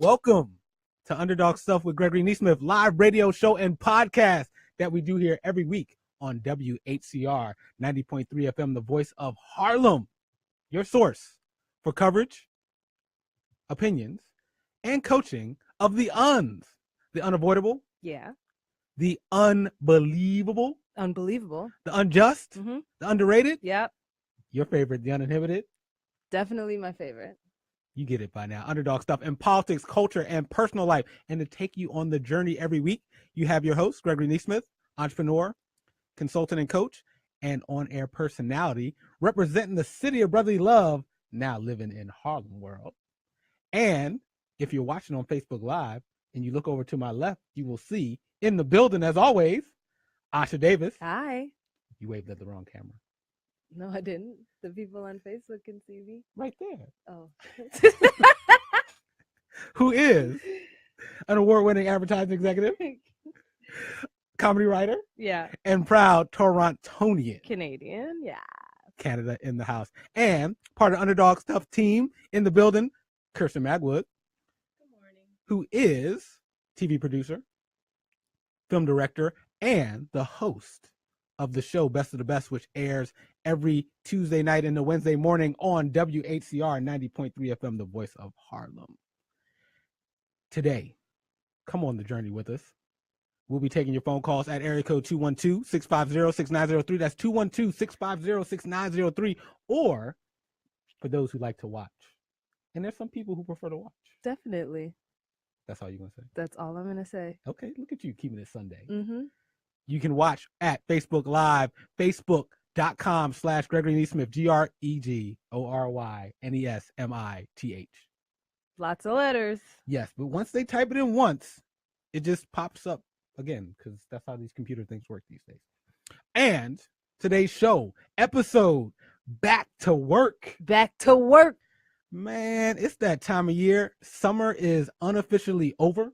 Welcome to Underdog Stuff with Gregory Neesmith, live radio show and podcast that we do here every week on WHCR 90.3 FM, the voice of Harlem, your source for coverage, opinions, and coaching of the uns, the unavoidable, the unbelievable, unbelievable, the unjust, the underrated, your favorite, the uninhibited. Definitely my favorite. You get it by now. Underdog Stuff in politics, culture, and personal life. And to take you on the journey every week, you have your host, Gregory Neesmith, entrepreneur, consultant and coach, and on-air personality, representing the city of brotherly love, now living in Harlem world. And if you're watching on Facebook Live and you look over to my left, you will see in the building, as always, Asha Davis. Hi. You waved at the wrong camera. No, I didn't. The people on Facebook can see me. Right there. Oh. Who is an award-winning advertising executive, comedy writer, and proud Torontonian. Canadian, Canada in the house. And part of the Underdog Stuff team in the building, Kirsten Magwood. Good morning. Who is TV producer, film director, and the host of the show Best of the Best, which airs every Tuesday night and the Wednesday morning on WHCR 90.3 FM, the voice of Harlem. Today, come on the journey with us. We'll be taking your phone calls at area code 212-650-6903. That's 212-650-6903. Or for those who like to watch. And there's some people who prefer to watch. Definitely. That's all you're going to say? That's all I'm going to say. Okay, look at you keeping it Sunday. Mm-hmm. You can watch at Facebook Live, facebook.com/Gregory Neesmith, GREGORYNESMITH. Lots of letters. Yes, but once they type it in once, it just pops up again because that's how these computer things work these days. And today's show, episode, Back to Work. Back to work. Man, it's that time of year. Summer is unofficially over.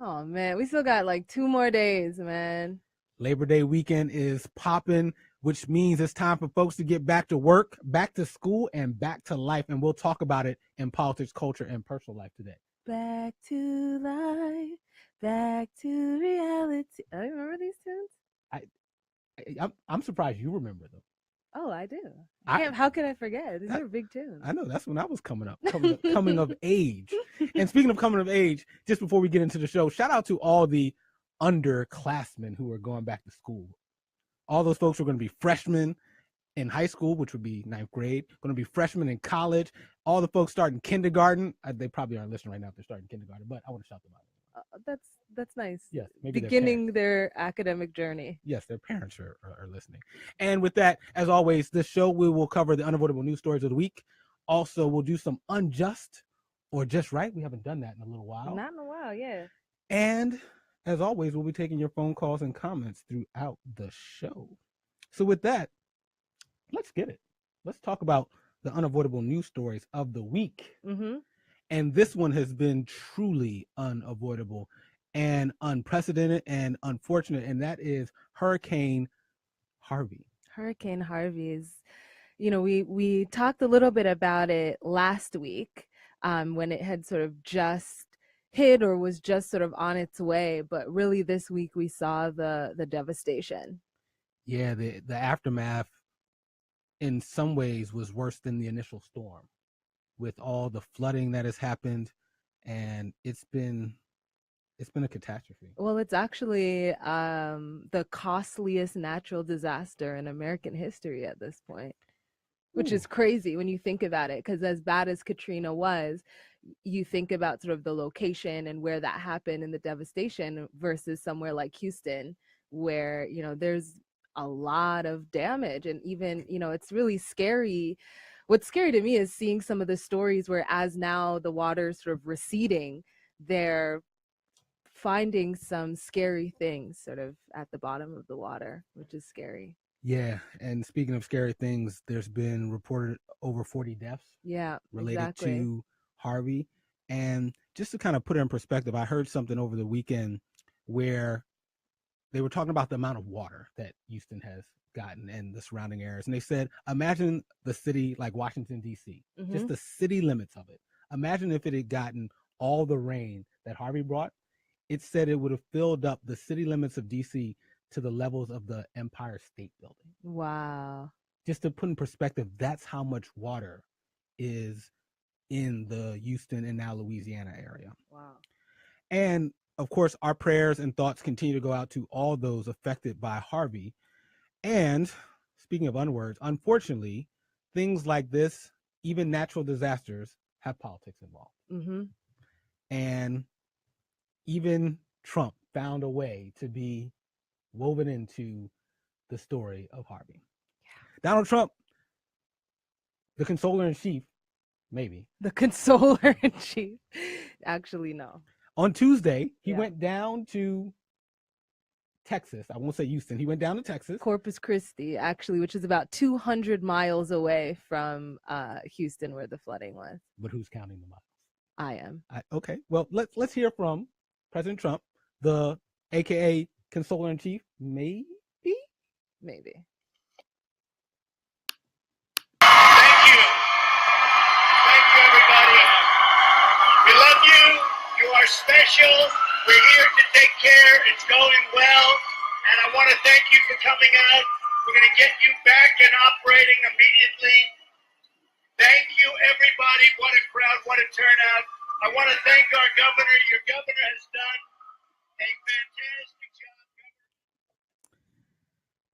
Oh, man, we still got like 2 more days, man. Labor Day weekend is popping, which means it's time for folks to get back to work, back to school, and back to life. And we'll talk about it in politics, culture, and personal life today. Back to life, back to reality. I remember these tunes? I'm surprised you remember them. Oh, I do. How can I forget? These are big tunes. I know. That's when I was coming of age. And speaking of coming of age, just before we get into the show, shout out to all the underclassmen who are going back to school. All those folks who are going to be freshmen in high school, which would be 9th grade, going to be freshmen in college. All the folks starting kindergarten. They probably aren't listening right now if they're starting kindergarten, but I want to shout them out. That's nice. Yes, maybe beginning their academic journey. Yes, their parents are listening. And with that, as always, this show we will cover the unavoidable news stories of the week. Also, we'll do some unjust or just right. We haven't done that in a little while. Not in a while, yeah. And as always, we'll be taking your phone calls and comments throughout the show. So with that, let's get it. Let's talk about the unavoidable news stories of the week. Mm-hmm. And this one has been truly unavoidable and unprecedented and unfortunate, and that is Hurricane Harvey. Hurricane Harvey is, we talked a little bit about it last week when it had sort of just hit or was just sort of on its way, but really this week we saw the devastation. Yeah, the aftermath in some ways was worse than the initial storm, with all the flooding that has happened, and it's been a catastrophe. Well, it's actually the costliest natural disaster in American history at this point, which is crazy when you think about it, because as bad as Katrina was, you think about sort of the location and where that happened and the devastation versus somewhere like Houston, where, there's a lot of damage. And even, it's really scary. What's scary to me is seeing some of the stories where as now the water's sort of receding, they're finding some scary things sort of at the bottom of the water, which is scary. Yeah, and speaking of scary things, there's been reported over 40 deaths related to Harvey. And just to kind of put it in perspective, I heard something over the weekend where they were talking about the amount of water that Houston has gotten and the surrounding areas. And they said, imagine the city like Washington, D.C., just the city limits of it. Imagine if it had gotten all the rain that Harvey brought, it said it would have filled up the city limits of DC to the levels of the Empire State Building. Wow. Just to put in perspective, that's how much water is in the Houston and now Louisiana area. Wow. And of course, our prayers and thoughts continue to go out to all those affected by Harvey. And speaking of unwords, unfortunately, things like this, even natural disasters, have politics involved. Mm-hmm. And even Trump found a way to be woven into the story of Harvey. Yeah. Donald Trump, the consoler in chief, maybe. The consoler in chief. Actually, no. On Tuesday, he went down to Texas. I won't say Houston. He went down to Texas. Corpus Christi, actually, which is about 200 miles away from Houston, where the flooding was. But who's counting the miles? I am. Okay. Well, let's hear from President Trump, the AKA consoler in chief. Maybe. Thank you, everybody. We love you. You are special. We're here to take care. It's going well. And I want to thank you for coming out. We're going to get you back and operating immediately. Thank you, everybody. What a crowd. What a turnout. I want to thank our governor. Your governor has done a fantastic job.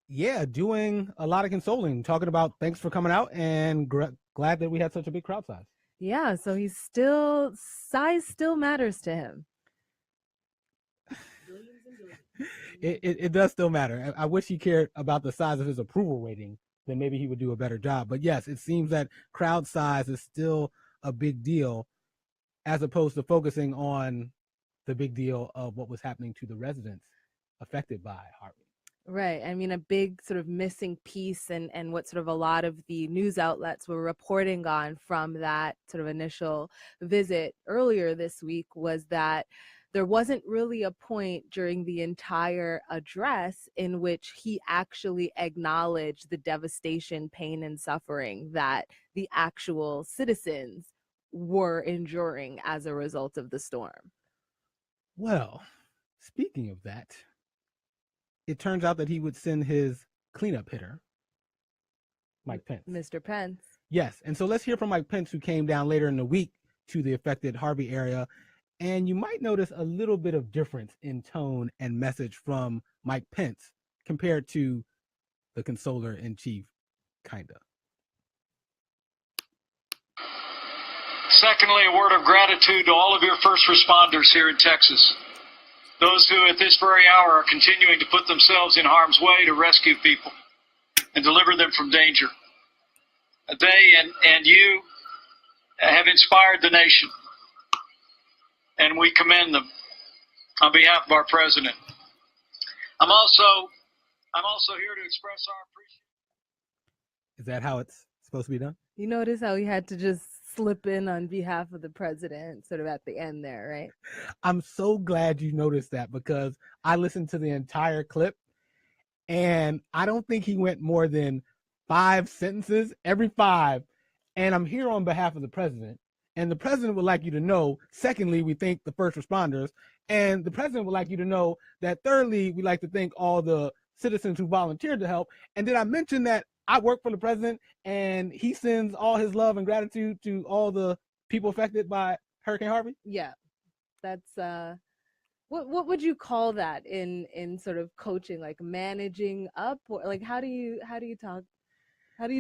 Yeah, doing a lot of consoling, talking about thanks for coming out and glad that we had such a big crowd size. Yeah, so size still matters to him. It does still matter. I wish he cared about the size of his approval rating, then maybe he would do a better job. But yes, it seems that crowd size is still a big deal, as opposed to focusing on the big deal of what was happening to the residents affected by Harvey. Right. I mean, a big sort of missing piece and what sort of a lot of the news outlets were reporting on from that sort of initial visit earlier this week was that there wasn't really a point during the entire address in which he actually acknowledged the devastation, pain, and suffering that the actual citizens were enduring as a result of the storm. Well, speaking of that, it turns out that he would send his cleanup hitter, Mike Pence. Mr. Pence. Yes. And so let's hear from Mike Pence, who came down later in the week to the affected Harvey area. And you might notice a little bit of difference in tone and message from Mike Pence compared to the consoler in chief, kinda. Secondly, a word of gratitude to all of your first responders here in Texas. Those who at this very hour are continuing to put themselves in harm's way to rescue people and deliver them from danger. They and you have inspired the nation, and we commend them on behalf of our president. I'm also here to express our appreciation. Is that how it's supposed to be done? You notice how he had to just slip in on behalf of the president sort of at the end there, right? I'm so glad you noticed that, because I listened to the entire clip and I don't think he went more than 5 sentences, every 5. And I'm here on behalf of the president. And the president would like you to know, secondly, we thank the first responders. And the president would like you to know that thirdly, we like to thank all the citizens who volunteered to help. And did I mention that I work for the president and he sends all his love and gratitude to all the people affected by Hurricane Harvey? Yeah. That's what would you call that in sort of coaching, like managing up, or like how do you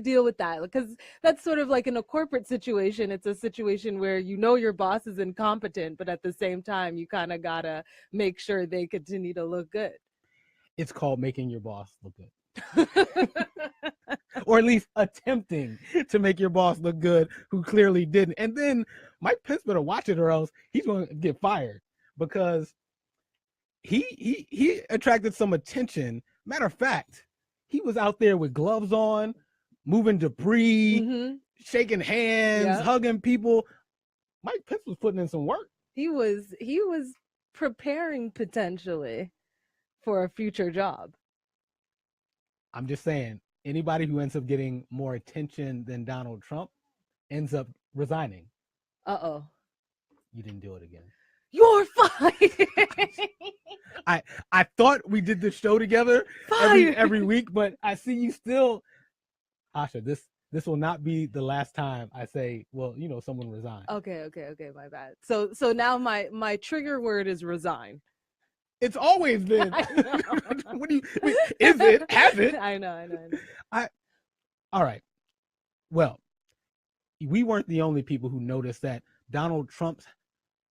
deal with that? Because that's sort of like in a corporate situation, it's a situation where you know your boss is incompetent, but at the same time you kind of gotta make sure they continue to look good. It's called making your boss look good. Or at least attempting to make your boss look good, who clearly didn't. And then Mike Pence better watch it, or else he's going to get fired, because he attracted some attention. Matter of fact, he was out there with gloves on, moving debris, shaking hands, hugging people. Mike Pence was putting in some work. He was preparing potentially for a future job. I'm just saying, anybody who ends up getting more attention than Donald Trump ends up resigning. Uh-oh. You didn't do it again. You're fired. I thought we did this show together every week, but I see you still. Asha, this will not be the last time I say, well, someone resigned. Okay, my bad. So now my trigger word is resign. It's always been. What do you? Is it? Has it? I know. All right. Well, we weren't the only people who noticed that Donald Trump's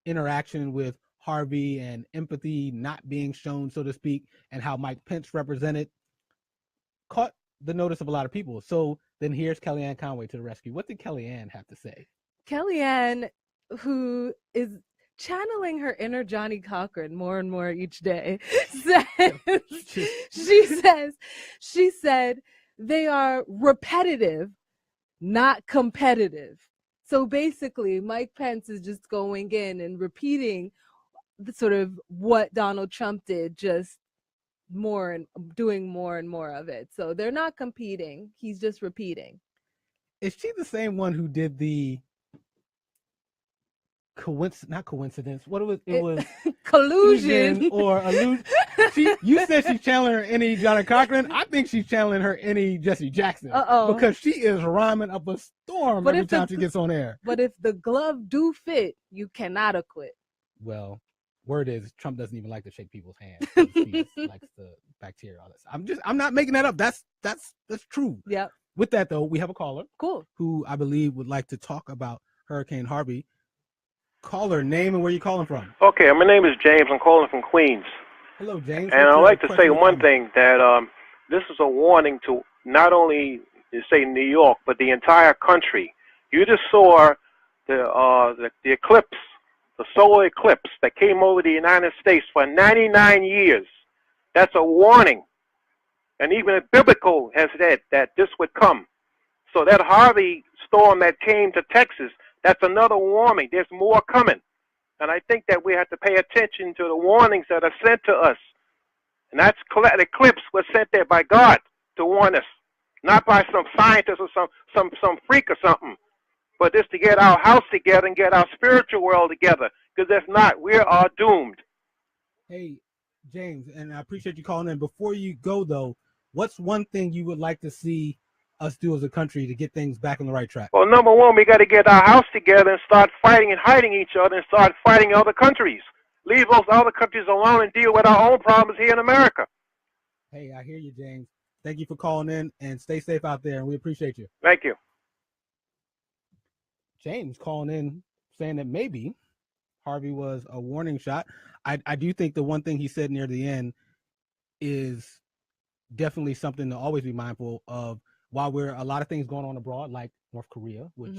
interaction with Harvey and empathy not being shown, so to speak, and how Mike Pence represented caught the notice of a lot of people. So then here's Kellyanne Conway to the rescue. What did Kellyanne have to say? Kellyanne, who is channeling her inner Johnny Cochran more and more each day, she said they are repetitive, not competitive. So basically, Mike Pence is just going in and repeating the sort of what Donald Trump did, just more and doing more and more of it. So they're not competing. He's just repeating. Is she the same one who did the not coincidence? What it was collusion or illusion? You said she's channeling her any Johnny Cochran. I think she's channeling her any Jesse Jackson. Because she is rhyming up a storm every time she gets on air. But if the glove do fit, you cannot acquit. Well, word is Trump doesn't even like to shake people's hands. He likes the bacteria, all this. I'm not making that up. That's true. Yeah. With that though, we have a caller. Cool. Who I believe would like to talk about Hurricane Harvey. Caller, name and where you calling from? Okay, my name is James. I'm calling from Queens. Hello, James. And I'd like to say one thing, that this is a warning to not only, say, New York, but the entire country. You just saw the eclipse, the solar eclipse that came over the United States for 99 years. That's a warning. And even the biblical has said that this would come. So that Harvey storm that came to Texas, that's another warning. There's more coming. And I think that we have to pay attention to the warnings that are sent to us. And that's the eclipse was sent there by God to warn us, not by some scientist or some freak or something, but just to get our house together and get our spiritual world together. Because if not, we are doomed. Hey, James, and I appreciate you calling in. Before you go, though, what's one thing you would like to see us do as a country to get things back on the right track? Well, number one, we got to get our house together and start fighting and hiding each other and start fighting other countries. Leave those other countries alone and deal with our own problems here in America. Hey, I hear you, James. Thank you for calling in, and stay safe out there, and we appreciate you. Thank you. James calling in saying that maybe Harvey was a warning shot. I do think the one thing he said near the end is definitely something to always be mindful of. While we're a lot of things going on abroad, like North Korea, which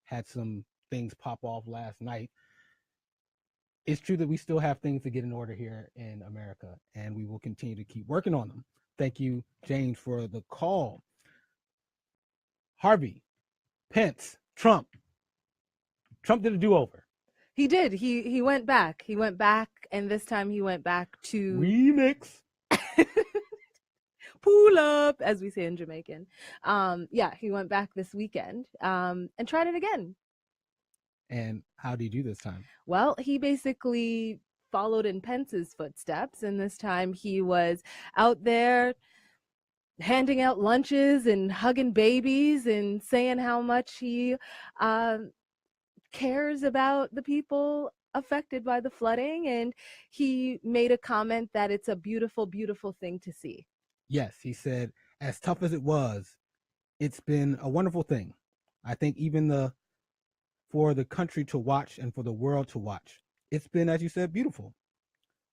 had some things pop off last night, it's true that we still have things to get in order here in America, and we will continue to keep working on them. Thank you, James, for the call. Harvey, Pence, Trump. Trump did a do-over. He did. He went back. He went back, and this time he went back to remix. Pull up, as we say in Jamaican. He went back this weekend and tried it again. And how do you do this time? Well, he basically followed in Pence's footsteps, and this time he was out there handing out lunches and hugging babies and saying how much he cares about the people affected by the flooding. And he made a comment that it's a beautiful, beautiful thing to see. Yes, he said, as tough as it was, it's been a wonderful thing. I think even for the country to watch and for the world to watch, it's been, as you said, beautiful.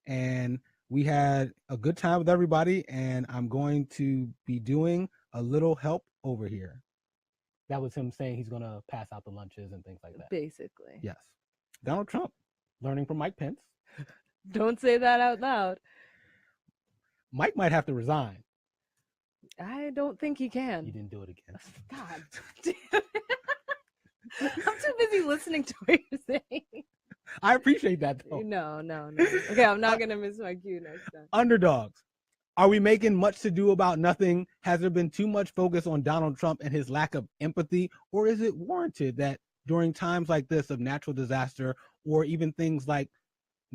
And we had a good time with everybody, and I'm going to be doing a little help over here. That was him saying he's going to pass out the lunches and things like that. Basically. Yes. Donald Trump, learning from Mike Pence. Don't say that out loud. Mike might have to resign. I don't think he can. You didn't do it again. God damn it. I'm too busy listening to what you're saying. I appreciate that, though. No. Okay, I'm not going to miss my cue next time. Underdogs. Are we making much to do about nothing? Has there been too much focus on Donald Trump and his lack of empathy? Or is it warranted that during times like this of natural disaster, or even things like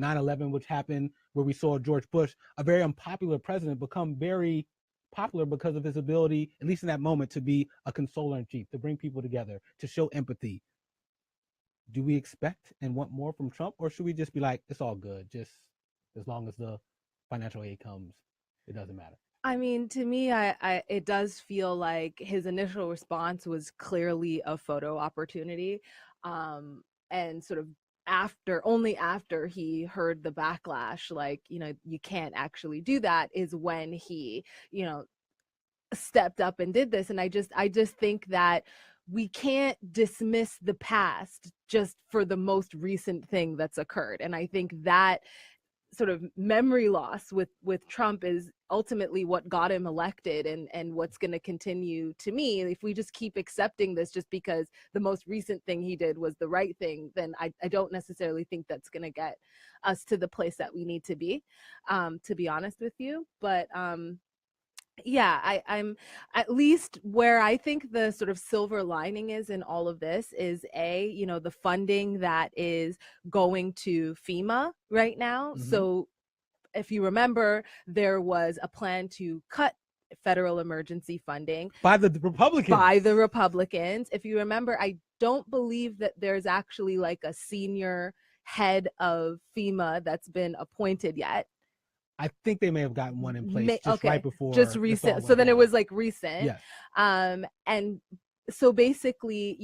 9/11, which happened where we saw George Bush, a very unpopular president, become very popular because of his ability, at least in that moment, to be a consoler in chief, to bring people together, to show empathy. Do we expect and want more from Trump, or should we just be like, it's all good, just as long as the financial aid comes, it doesn't matter? I mean, to me, it does feel like his initial response was clearly a photo opportunity, and sort of only after he heard the backlash, like, you can't actually do that, is when he, stepped up and did this. And I just think that we can't dismiss the past just for the most recent thing that's occurred. And I think that sort of memory loss with Trump is ultimately what got him elected, and what's going to continue. To me, if we just keep accepting this just because the most recent thing he did was the right thing, then I don't necessarily think that's going to get us to the place that we need to be honest with you. But yeah, I'm at least where I think the sort of silver lining is in all of this is the funding that is going to FEMA right now. Mhm. So if you remember, there was a plan to cut federal emergency funding By the Republicans. If you remember, I don't believe that there's actually like a senior head of FEMA that's been appointed yet. I think they may have gotten one in place right before. Just recent. So then it was like recent. Yes. And so basically,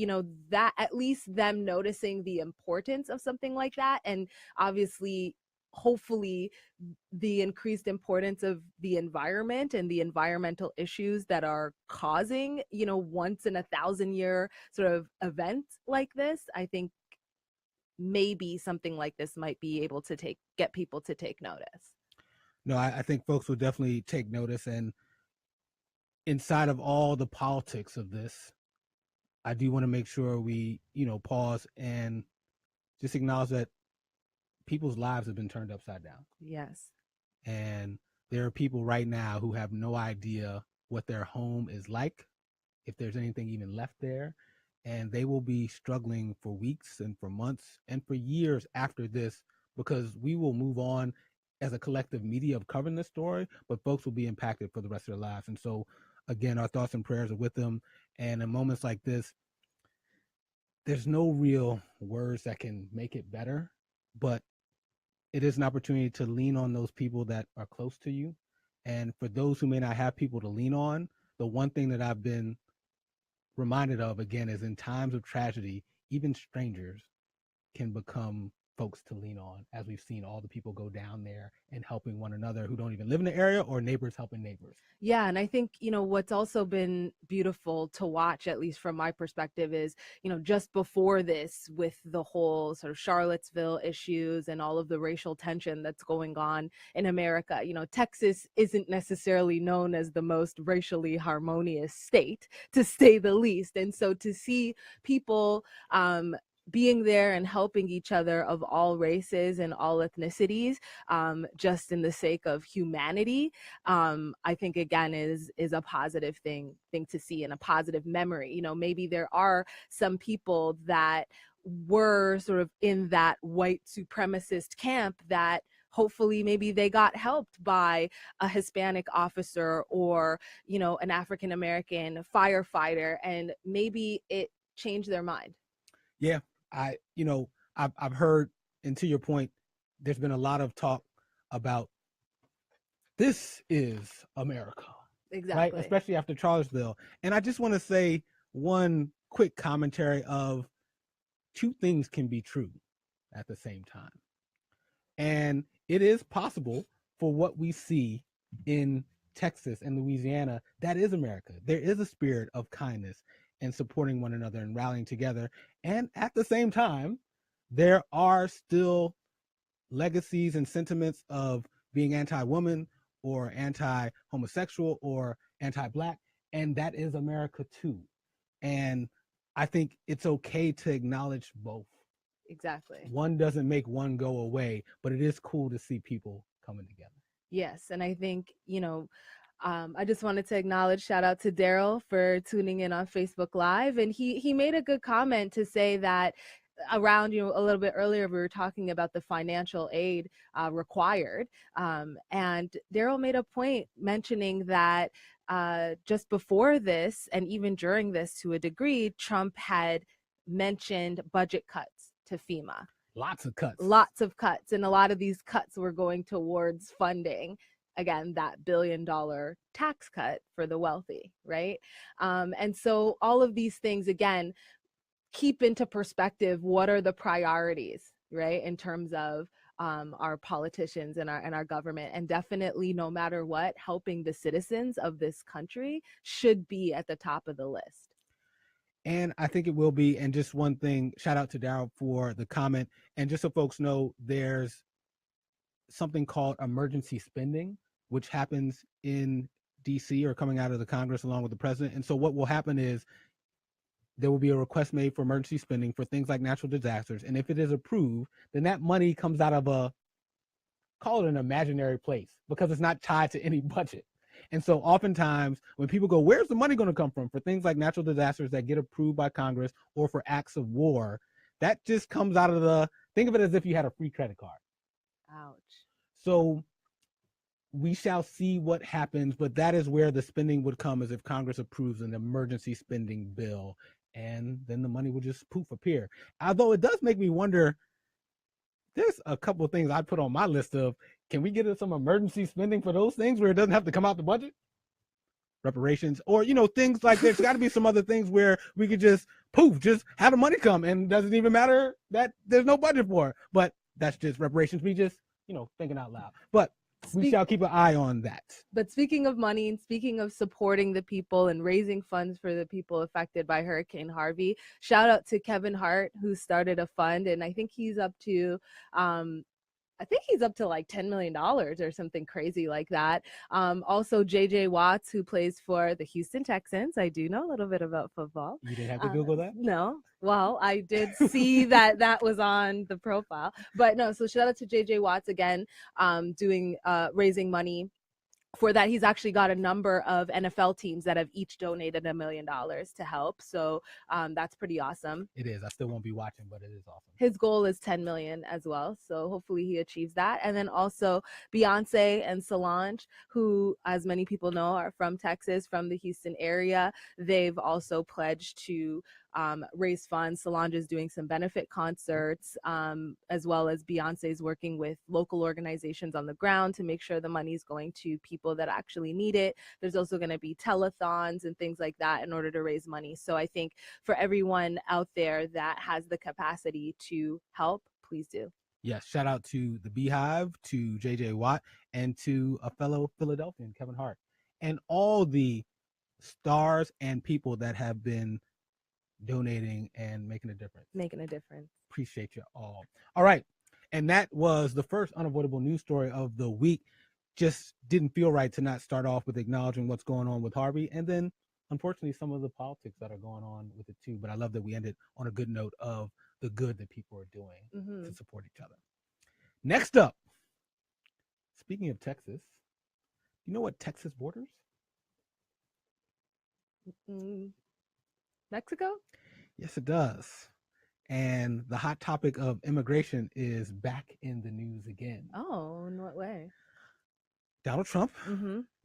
that at least them noticing the importance of something like that, and obviously, hopefully, the increased importance of the environment and the environmental issues that are causing, once in 1,000-year sort of event like this. I think maybe something like this might be able to get people to take notice. No, I think folks will definitely take notice. And inside of all the politics of this, I do want to make sure we, pause and just acknowledge that people's lives have been turned upside down. Yes. And there are people right now who have no idea what their home is like, if there's anything even left there. And they will be struggling for weeks and for months and for years after this, because we will move on as a collective media of covering this story, but folks will be impacted for the rest of their lives. And so, again, our thoughts and prayers are with them. And in moments like this, there's no real words that can make it better, but it is an opportunity to lean on those people that are close to you. And for those who may not have people to lean on, the one thing that I've been reminded of, again, is in times of tragedy, even strangers can become folks to lean on, as we've seen all the people go down there and helping one another who don't even live in the area, or neighbors helping neighbors. Yeah, and I think, what's also been beautiful to watch, at least from my perspective, is, just before this, with the whole sort of Charlottesville issues and all of the racial tension that's going on in America, Texas isn't necessarily known as the most racially harmonious state, to say the least. And so to see people being there and helping each other of all races and all ethnicities, just in the sake of humanity, I think again is a positive thing to see, and a positive memory. Maybe there are some people that were sort of in that white supremacist camp that hopefully maybe they got helped by a Hispanic officer or, an African American firefighter, and maybe it changed their mind. Yeah. I've heard, and to your point, there's been a lot of talk about this is America. Exactly. Right? Especially after Charlottesville. And I just want to say one quick commentary of two things can be true at the same time. And it is possible for what we see in Texas and Louisiana, that is America. There is a spirit of kindness and supporting one another and rallying together. And at the same time, there are still legacies and sentiments of being anti-woman or anti-homosexual or anti-Black. And that is America too. And I think it's okay to acknowledge both. Exactly. One doesn't make one go away, but it is cool to see people coming together. Yes. And I think, I just wanted to acknowledge, shout out to Daryl for tuning in on Facebook Live. And he made a good comment to say that around, a little bit earlier, we were talking about the financial aid required. And Daryl made a point mentioning that just before this, and even during this to a degree, Trump had mentioned budget cuts to FEMA. Lots of cuts. Lots of cuts. And a lot of these cuts were going towards funding, again, that $1 billion tax cut for the wealthy, right? And so all of these things, again, keep into perspective what are the priorities, right, in terms of our politicians and our government. And definitely, no matter what, helping the citizens of this country should be at the top of the list. And I think it will be. And just one thing, shout out to Daryl for the comment. And just so folks know, there's something called emergency spending, which happens in DC or coming out of the Congress along with the president. And so what will happen is there will be a request made for emergency spending for things like natural disasters. And if it is approved, then that money comes out of call it an imaginary place, because it's not tied to any budget. And so oftentimes when people go, where's the money going to come from for things like natural disasters that get approved by Congress or for acts of war, that just comes out of think of it as if you had a free credit card. Ouch. So we shall see what happens, but that is where the spending would come, as if Congress approves an emergency spending bill, and then the money will just poof appear. Although it does make me wonder, there's a couple of things I put on my list of, can we get some emergency spending for those things where it doesn't have to come out the budget? Reparations, or, things like there's got to be some other things where we could just just have the money come, and it doesn't even matter that there's no budget for it. But that's just reparations. We just, thinking out loud. But we shall keep an eye on that. But speaking of money and speaking of supporting the people and raising funds for the people affected by Hurricane Harvey, shout out to Kevin Hart, who started a fund, and I think he's up to like $10 million or something crazy like that. Also, JJ Watts, who plays for the Houston Texans. I do know a little bit about football. You didn't have to Google that? No. Well, I did see that was on the profile. But no, so shout out to JJ Watts again, doing raising money for that. He's actually got a number of NFL teams that have each donated $1 million to help. So that's pretty awesome. It is. I still won't be watching, but it is awesome. His goal is 10 million as well. So hopefully he achieves that. And then also Beyonce and Solange, who, as many people know, are from Texas, from the Houston area. They've also pledged to raise funds. Solange is doing some benefit concerts, as well as Beyonce's working with local organizations on the ground to make sure the money is going to people that actually need it. There's also going to be telethons and things like that in order to raise money. So I think for everyone out there that has the capacity to help, please do. Yes, shout out to the Beehive, to JJ Watt, and to a fellow Philadelphian, Kevin Hart, and all the stars and people that have been donating and making a difference. Appreciate you all. All right. And that was the first unavoidable news story of the week. Just didn't feel right to not start off with acknowledging what's going on with Harvey, and then unfortunately some of the politics that are going on with it too. But I love that we ended on a good note of the good that people are doing to support each other. Next up, speaking of Texas, you know what Texas borders? Mexico? Yes, it does. And the hot topic of immigration is back in the news again. Oh, in what way? Donald Trump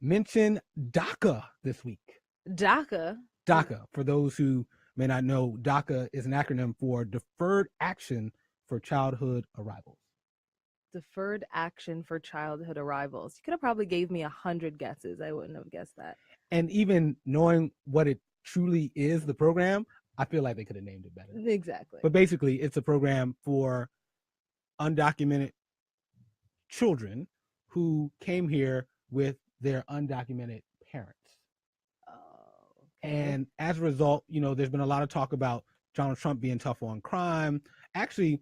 mentioned DACA this week. DACA? DACA, for those who may not know, DACA is an acronym for Deferred Action for Childhood Arrivals. Deferred Action for Childhood Arrivals. You could have probably gave me 100 guesses. I wouldn't have guessed that. And even knowing what it truly is, the program, I feel like they could have named it better. Exactly. But basically, it's a program for undocumented children who came here with their undocumented parents. Oh, okay. And as a result, there's been a lot of talk about Donald Trump being tough on crime. Actually,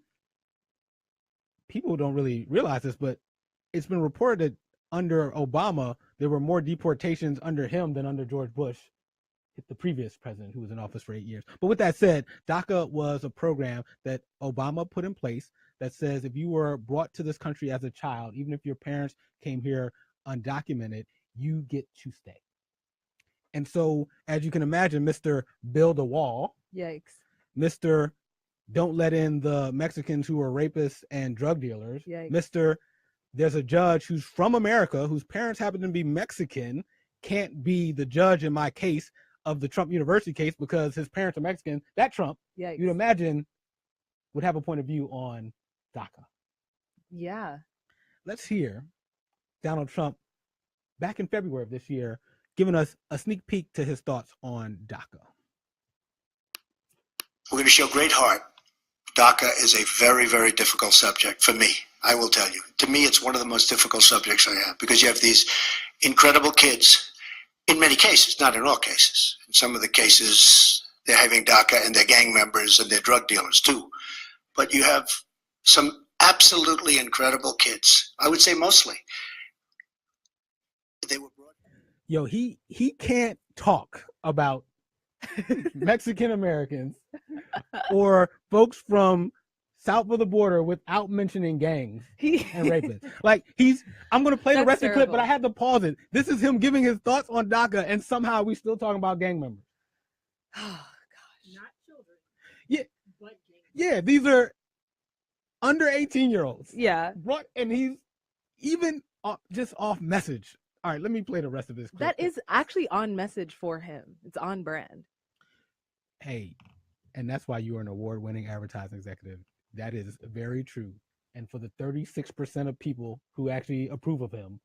people don't really realize this, but it's been reported that under Obama, there were more deportations under him than under George Bush, the previous president who was in office for 8 years. But with that said, DACA was a program that Obama put in place that says if you were brought to this country as a child, even if your parents came here undocumented, you get to stay. And so, as you can imagine, Mr. Build a Wall, Yikes. Mr. Don't let in the Mexicans who are rapists and drug dealers, Yikes. Mr. There's a judge who's from America, whose parents happen to be Mexican, can't be the judge in my case of the Trump University case because his parents are Mexican. That Trump, Yikes. you'd imagine, would have a point of view on DACA. Yeah. Let's hear Donald Trump back in February of this year giving us a sneak peek to his thoughts on DACA. We're going to show great heart. DACA is a very, very difficult subject for me. I will tell you. To me, it's one of the most difficult subjects I have because you have these incredible kids, in many cases, not in all cases. In some of the cases, they're having DACA and they're gang members and they're drug dealers too. But you have some absolutely incredible kids. I would say mostly. They were brought. Yo, he can't talk about Mexican Americans or folks from south of the border without mentioning gangs and rapists. Like I'm going to play the rest of the clip, but I had to pause it. This is him giving his thoughts on DACA, and somehow we still talking about gang members. Oh gosh. Not children. Yeah, But gangs. yeah, these are under 18-year-olds. Yeah. And he's even just off message. All right, let me play the rest of this clip. That is actually on message for him. It's on brand. Hey, and that's why you are an award-winning advertising executive. That is very true. And for the 36% of people who actually approve of him,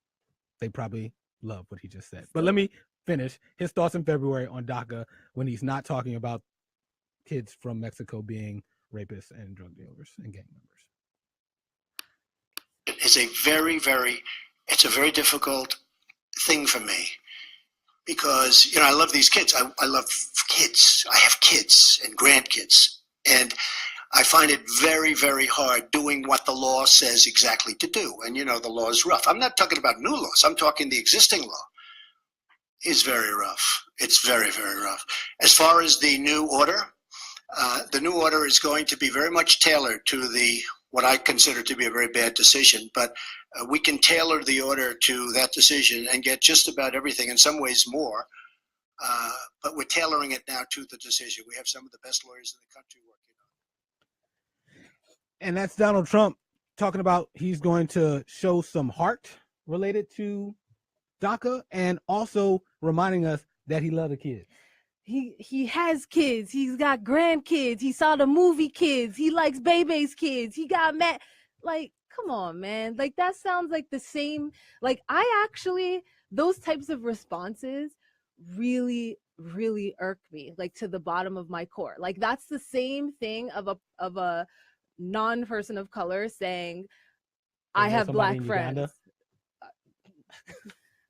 they probably love what he just said. But let me finish his thoughts in February on DACA when he's not talking about kids from Mexico being rapists and drug dealers and gang members. It's a very, very difficult thing for me because, I love these kids. I love kids. I have kids and grandkids. And I find it very, very hard doing what the law says exactly to do. And, the law is rough. I'm not talking about new laws. I'm talking the existing law is very rough. It's very, very rough. As far as the new order is going to be very much tailored to what I consider to be a very bad decision. But we can tailor the order to that decision and get just about everything, in some ways more. But we're tailoring it now to the decision. We have some of the best lawyers in the country working on it. And that's Donald Trump talking about he's going to show some heart related to DACA and also reminding us that he loves the kids. He has kids. He's got grandkids. He saw the movie Kids. He likes Bebe's kids. He got mad. Like, come on, man. Like, that sounds like the same. Like, those types of responses really, really irk me, like, to the bottom of my core. Like, that's the same thing of a non-person of color saying, I have black friends.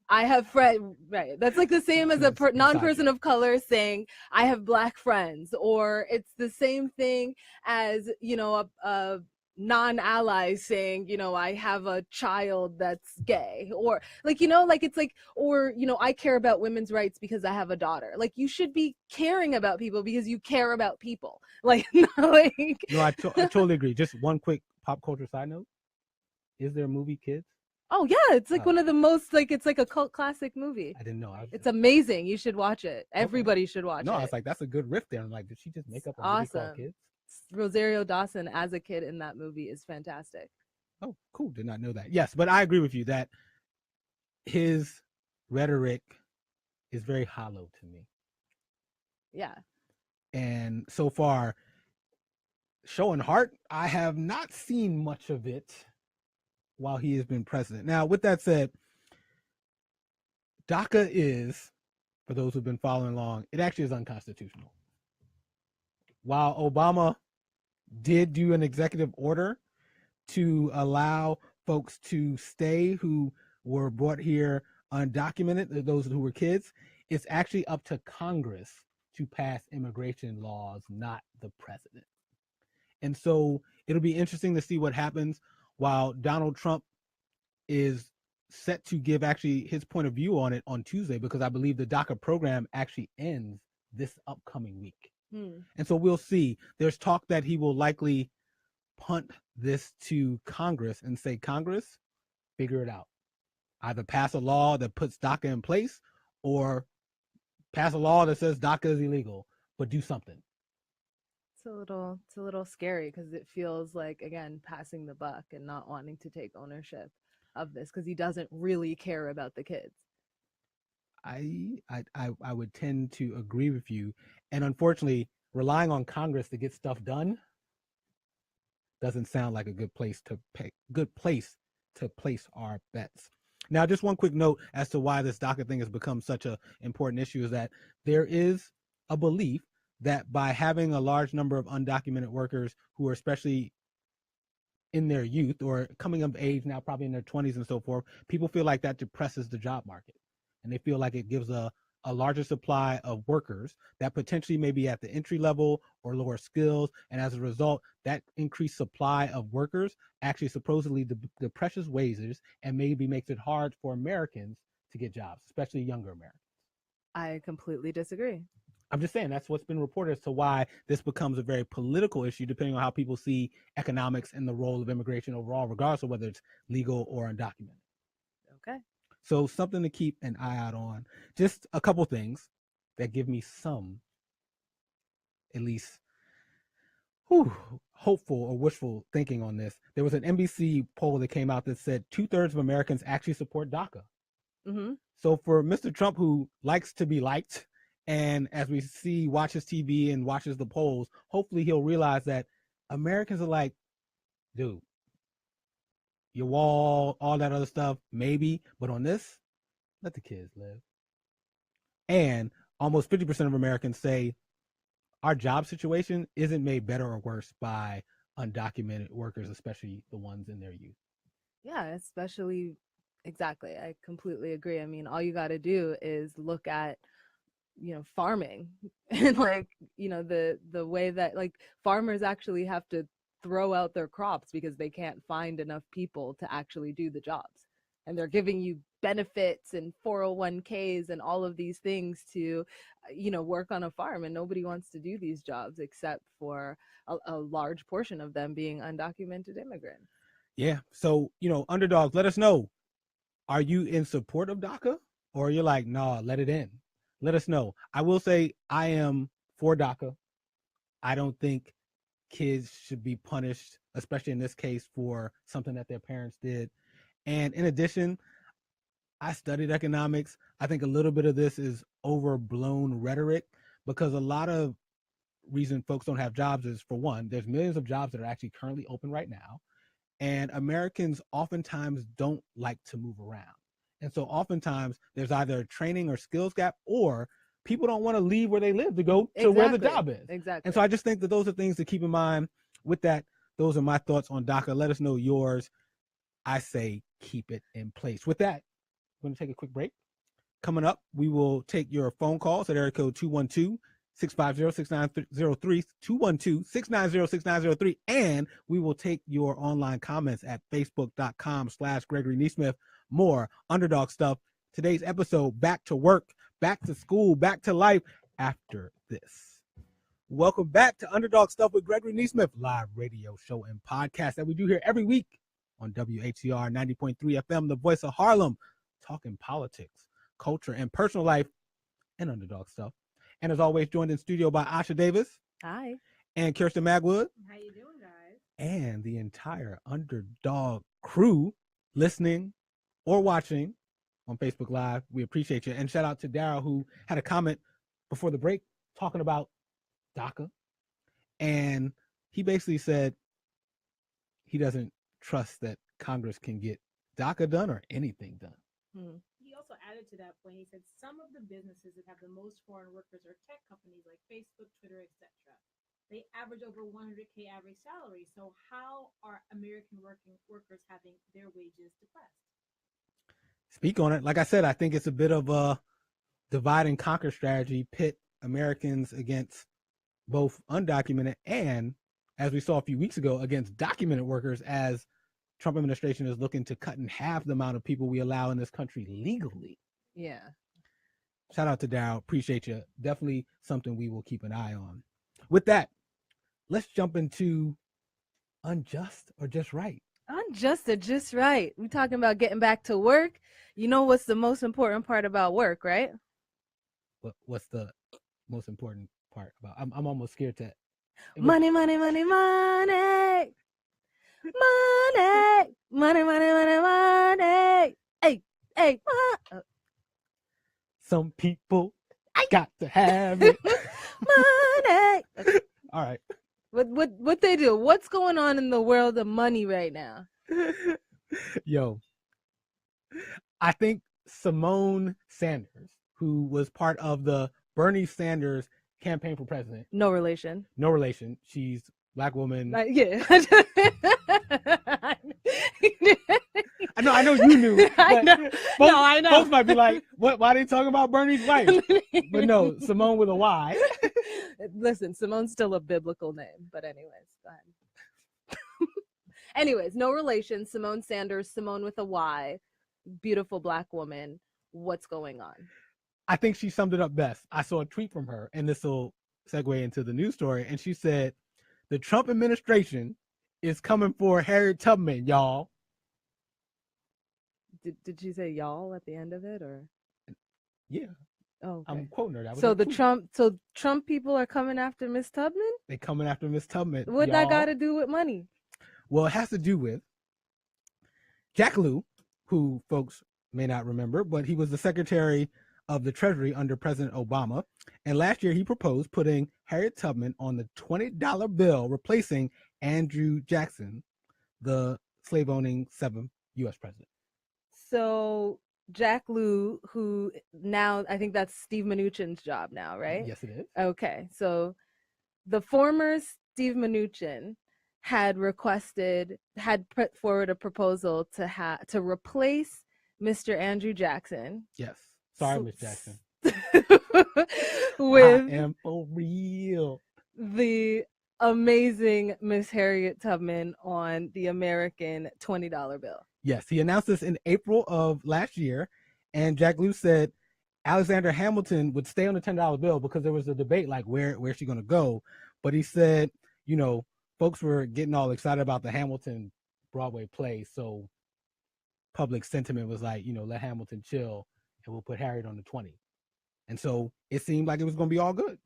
I have friends, right? That's like the same as a non-person of color saying, I have black friends, or it's the same thing as, a non-ally saying, I have a child that's gay, or I care about women's rights because I have a daughter. Like, you should be caring about people because you care about people. Like, No, I totally agree. Just one quick pop culture side note. Is there a movie Kids? Oh yeah, it's like one of the most, it's like a cult classic movie. I didn't know. It's amazing. You should watch it. Everybody should watch it. No, I was like, that's a good riff there. I'm like, did she just make up a movie called Kids? Rosario Dawson as a kid in that movie is fantastic. Oh, cool. Did not know that. Yes, but I agree with you that his rhetoric is very hollow to me. Yeah. And so far, showing heart, I have not seen much of it while he has been president. Now, with that said, DACA is, for those who've been following along, it actually is unconstitutional. While Obama did do an executive order to allow folks to stay who were brought here undocumented, those who were kids, it's actually up to Congress to pass immigration laws, not the president. And so it'll be interesting to see what happens while Donald Trump is set to give actually his point of view on it on Tuesday, because I believe the DACA program actually ends this upcoming week. And so we'll see. There's talk that he will likely punt this to Congress and say, Congress, figure it out. Either pass a law that puts DACA in place or pass a law that says DACA is illegal, but do something. It's a little scary because it feels like, again, passing the buck and not wanting to take ownership of this because he doesn't really care about the kids. I would tend to agree with you, and unfortunately, relying on Congress to get stuff done doesn't sound like a good place to place our bets. Now, just one quick note as to why this DACA thing has become such an important issue is that there is a belief that by having a large number of undocumented workers who are especially in their youth or coming of age now, probably in their 20s and so forth, people feel like that depresses the job market. And they feel like it gives a larger supply of workers that potentially may be at the entry level or lower skills. And as a result, that increased supply of workers actually supposedly depresses wages and maybe makes it hard for Americans to get jobs, especially younger Americans. I completely disagree. I'm just saying that's what's been reported as to why this becomes a very political issue, depending on how people see economics and the role of immigration overall, regardless of whether it's legal or undocumented. Okay. So something to keep an eye out on. Just a couple things that give me some, at least, hopeful or wishful thinking on this. There was an NBC poll that came out that said 2/3 of Americans actually support DACA. Mm-hmm. So for Mr. Trump, who likes to be liked, and as we see, watches TV and watches the polls, hopefully he'll realize that Americans are like, dude, your wall, all that other stuff, maybe, but on this, let the kids live. And almost 50% of Americans say our job situation isn't made better or worse by undocumented workers, especially the ones in their youth. Yeah, especially, exactly. I completely agree. I mean, all you got to do is look at, farming and the way that farmers actually have to throw out their crops because they can't find enough people to actually do the jobs. And they're giving you benefits and 401ks and all of these things to, work on a farm. And nobody wants to do these jobs except for a large portion of them being undocumented immigrants. Yeah. So, underdogs, let us know. Are you in support of DACA or you're like, nah, let it in? Let us know. I will say I am for DACA. I don't think kids should be punished, especially in this case, for something that their parents did. And in addition, I studied economics. I think a little bit of this is overblown rhetoric because a lot of reason folks don't have jobs is, for one, there's millions of jobs that are actually currently open right now. And Americans oftentimes don't like to move around. And so oftentimes there's either a training or skills gap, or people don't want to leave where they live to go to where the job is. Exactly. And so I just think that those are things to keep in mind. With that, those are my thoughts on DACA. Let us know yours. I say keep it in place. With that, we're going to take a quick break. Coming up, we will take your phone calls at area code 212-650-6903, 212-690-6903, and we will take your online comments at facebook.com/Gregory Neesmith. More underdog stuff. Today's episode, back to work, back to school, back to life after this. Welcome back to Underdog Stuff with Gregory Neesmith, live radio show and podcast that we do here every week on WHCR 90.3 FM, the voice of Harlem, talking politics, culture, and personal life and underdog stuff. And as always, joined in studio by Asha Davis. Hi. And Kirsten Magwood. How you doing, guys? And the entire underdog crew listening or watching on Facebook Live. We appreciate you. And shout out to Daryl, who had a comment before the break talking about DACA. And he basically said he doesn't trust that Congress can get DACA done or anything done. He also added to that point, he said some of the businesses that have the most foreign workers are tech companies like Facebook, Twitter, etc. They average over 100K average salary. So how are American workers having their wages depressed? Speak on it. Like I said, I think it's a bit of a divide and conquer strategy, pit Americans against both undocumented and, as we saw a few weeks ago, against documented workers, as Trump administration is looking to cut in half the amount of people we allow in this country legally. Yeah. Shout out to Daryl. Appreciate you. Definitely something we will keep an eye on. With that, let's jump into unjust or just right. Unjust or just right. We're talking about getting back to work. You know what's the most important part about work, right? What's the most important part about? I'm almost scared to. Money, money, money, money. Money, money, money, money, money. Hey, hey, Some people got to have it. money. Okay. All right. What they do? What's going on in the world of money right now? Yo, I think Simone Sanders, who was part of the Bernie Sanders campaign for president. No relation. No relation. She's Black woman. Yeah. I know you knew. I know. Folks, No, I know. Folks might be like, "What? Why are they talking about Bernie's wife?" But no, Simone with a Y. Listen, Simone's still a biblical name, but anyways, go ahead. Anyways, no relation. Simone Sanders, Simone with a Y, beautiful Black woman. What's going on? I think she summed it up best. I saw a tweet from her, and this will segue into the news story. And she said, "The Trump administration is coming for Harriet Tubman, y'all." Did she say y'all at the end of it, or? Yeah. Oh, okay. I'm quoting her. That was So her the tweet. Trump people are coming after Miss Tubman? They coming after Miss Tubman. What that got to do with money? Well, it has to do with Jack Lew, who folks may not remember, but he was the Secretary of the Treasury under President Obama. And last year he proposed putting Harriet Tubman on the $20 bill, replacing Andrew Jackson, the slave-owning 7th U.S. president. So Jack Lew, who now I think that's Steve Mnuchin's job now, right? Yes, it is. Okay, so the former Steve Mnuchin had put forward a proposal to replace Mr. Andrew Jackson. Yes. Sorry, Miss Jackson. With I am for real. the amazing Miss Harriet Tubman on the American $20 bill. Yes, he announced this in April of last year, and Jack Lew said Alexander Hamilton would stay on the $10 bill because there was a debate like where's she going to go, but he said, folks were getting all excited about the Hamilton Broadway play, so public sentiment was like, let Hamilton chill, and we'll put Harriet on the 20. And so it seemed like it was going to be all good.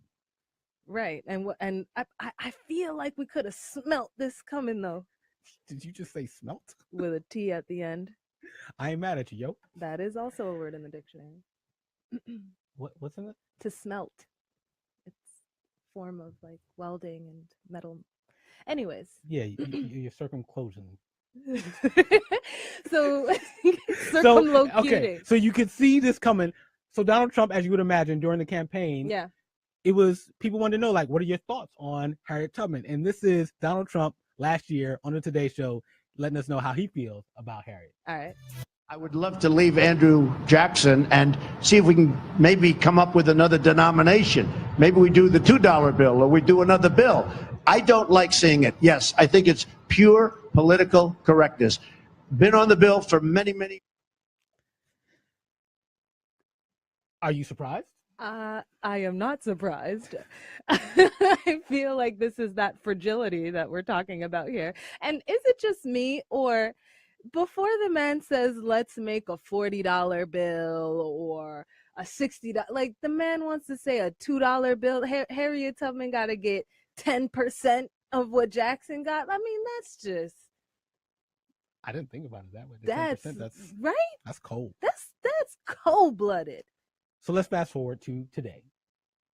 Right, and I feel like we could have smelt this coming though. Did you just say smelt? With a T at the end. I ain't mad at you, yo. That is also a word in the dictionary. What's in it? To smelt. It's a form of like welding and metal. Anyways. Yeah, you're circumclosing. So circumlocuting. Okay, so you could see this coming. So Donald Trump, as you would imagine, during the campaign, yeah, it was people wanted to know, like, what are your thoughts on Harriet Tubman? And this is Donald Trump last year on the Today Show, letting us know how he feels about Harriet. All right. I would love to leave Andrew Jackson and see if we can maybe come up with another denomination. Maybe we do the $2 bill or we do another bill. I don't like seeing it. Yes, I think it's pure political correctness. Been on the bill for many, many. Are you surprised? I am not surprised. I feel like this is that fragility that we're talking about here. And is it just me, or before the man says, let's make a $40 bill or a $60, like the man wants to say a $2 bill, Harriet Tubman got to get 10% of what Jackson got? I mean, that's just. I didn't think about it that way. That's right. That's cold. That's cold-blooded. So let's fast forward to today.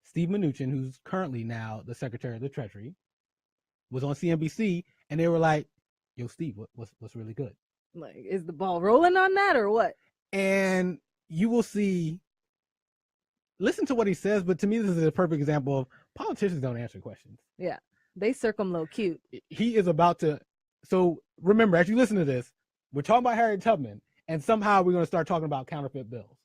Steve Mnuchin, who's currently now the Secretary of the Treasury, was on CNBC, and they were like, "Yo, Steve, what's really good? Like, is the ball rolling on that or what?" And you will see. Listen to what he says, but to me, this is a perfect example of politicians don't answer questions. Yeah, they circumlocute. He is about to. So remember, as you listen to this, we're talking about Harriet Tubman, and somehow we're going to start talking about counterfeit bills.